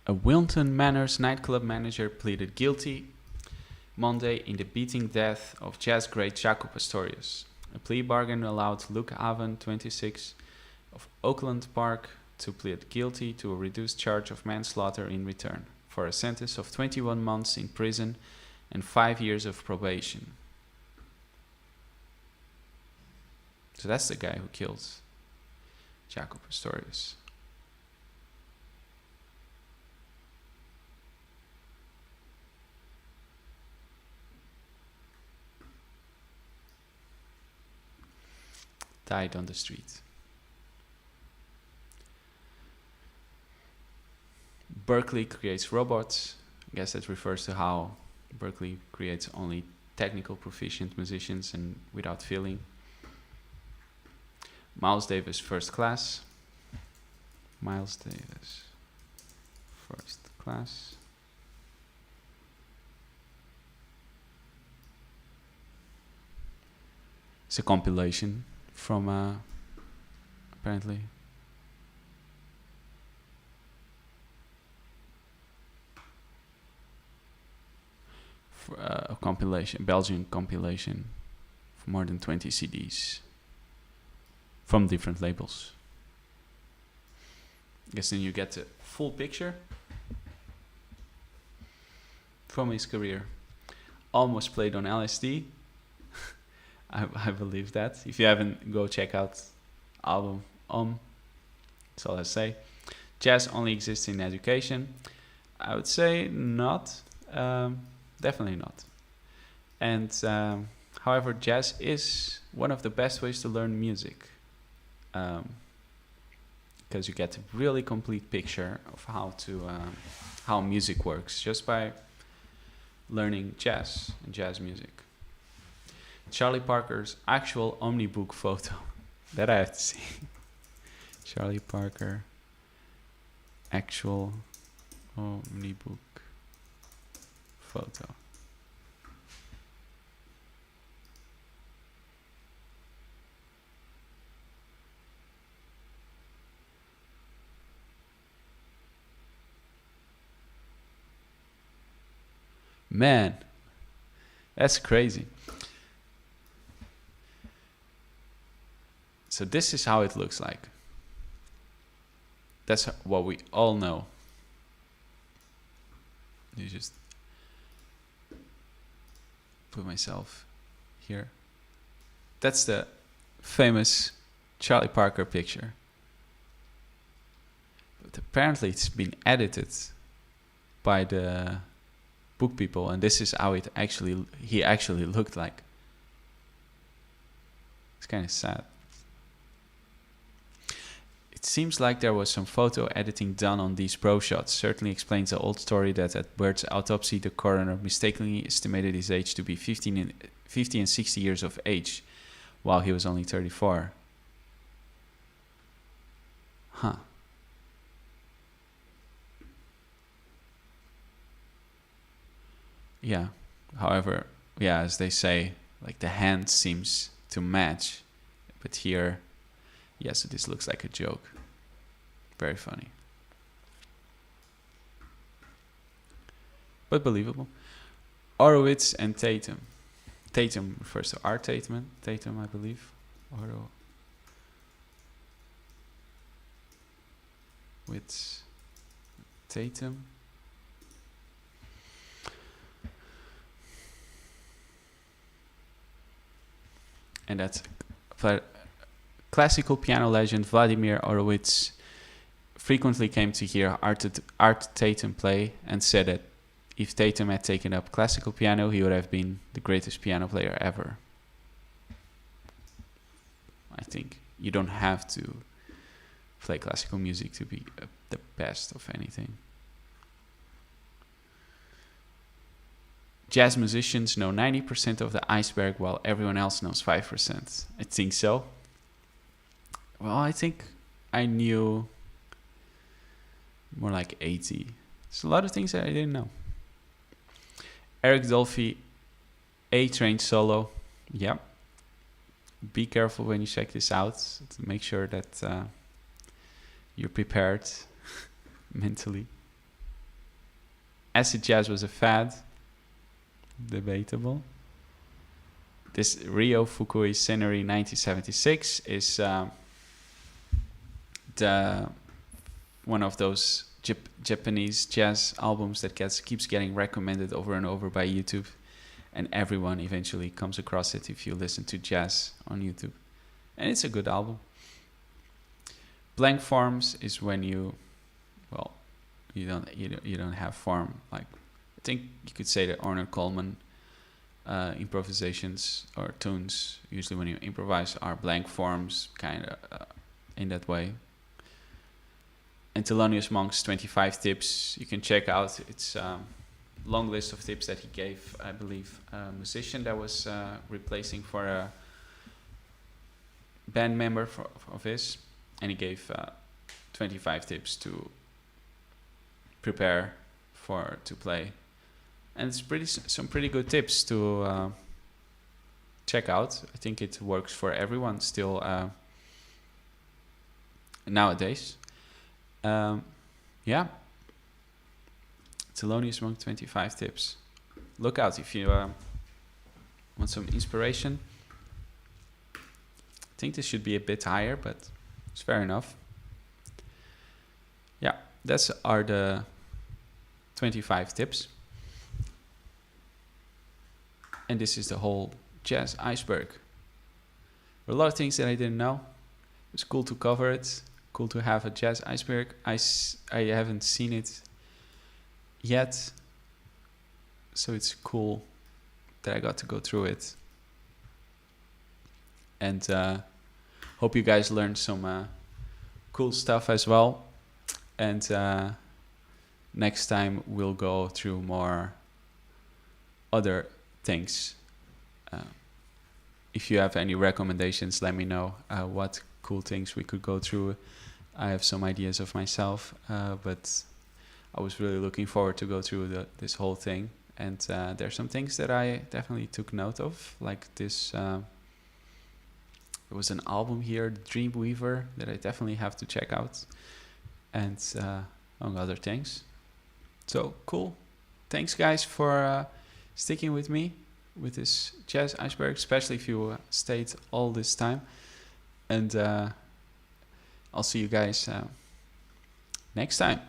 S1: A Wilton Manors nightclub manager pleaded guilty Monday in the beating death of jazz great Jaco Pastorius. A plea bargain allowed Luke Haven, 26, of Oakland Park, to plead guilty to a reduced charge of manslaughter in return for a sentence of 21 months in prison and 5 years of probation. So that's the guy who killed Jaco Pastorius. Died on the street. Berkeley creates robots. I guess that refers to how Berkeley creates only technical proficient musicians and without feeling. Miles Davis first class. Miles Davis first class. It's a compilation from apparently a compilation, Belgian compilation, for more than 20 CDs from different labels. I guess then you get the full picture from his career. Almost played on LSD. I believe that. If you haven't, go check out album That's all I say. Jazz only exists in education. I would say not. Definitely not. And however, jazz is one of the best ways to learn music, because you get a really complete picture of how music works just by learning jazz and jazz music. Charlie Parker's actual omnibook photo that I have to see. Charlie Parker actual omnibook photo. Man, that's crazy. So this is how it looks like. That's what we all know. You just put myself here. That's the famous Charlie Parker picture. But apparently it's been edited by the book people, and this is how he actually looked like. It's kind of sad. It seems like there was some photo editing done on these pro shots. Certainly explains the old story that at Bert's autopsy, the coroner mistakenly estimated his age to be 50 and 60 years of age, while he was only 34. Huh. yeah. However, yeah, as they say, like the hand seems to match, but here, yes, this looks like a joke. Very funny, but believable. Horowitz and Tatum. Tatum refers to Art Tatum, I believe. With Tatum. And that's classical piano legend Vladimir Horowitz frequently came to hear Art Tatum play and said that if Tatum had taken up classical piano, he would have been the greatest piano player ever. I think you don't have to play classical music to be the best of anything. Jazz musicians know 90% of the Iceberg while everyone else knows 5%. I think so. Well, I think I knew more like 80. There's a lot of things that I didn't know. Eric Dolphy, A-Train solo. Yep. Be careful when you check this out to make sure that you're prepared mentally. Acid jazz was a fad. Debatable. This Ryo Fukui Scenery 1976 is the one of those Japanese jazz albums that keeps getting recommended over and over by YouTube, and everyone eventually comes across it if you listen to jazz on YouTube, and it's a good album. Blank forms is when you don't have form. Like I think you could say that Ornette Coleman improvisations or tunes, usually when you improvise, are blank forms, kind of in that way. And Thelonious Monk's 25 tips you can check out. It's a long list of tips that he gave, I believe, a musician that was replacing for a band member of his, and he gave 25 tips to prepare to play. And it's some pretty good tips to check out. I think it works for everyone still nowadays. Yeah. Thelonious Monk 25 tips. Look out if you want some inspiration. I think this should be a bit higher, but it's fair enough. Yeah, that's are the 25 tips. And this is the whole jazz iceberg. There are a lot of things that I didn't know. It's cool to cover it. Cool to have a jazz iceberg. I haven't seen it yet, so it's cool that I got to go through it. And hope you guys learned some cool stuff as well. And next time we'll go through more other things. If you have any recommendations, let me know what cool things we could go through. I have some ideas of myself, but I was really looking forward to go through this whole thing. And there's some things that I definitely took note of, like this. There was an album here, Dreamweaver, that I definitely have to check out, and among other things. So cool. Thanks, guys, for sticking with me with this jazz iceberg, especially if you stayed all this time. And I'll see you guys next time.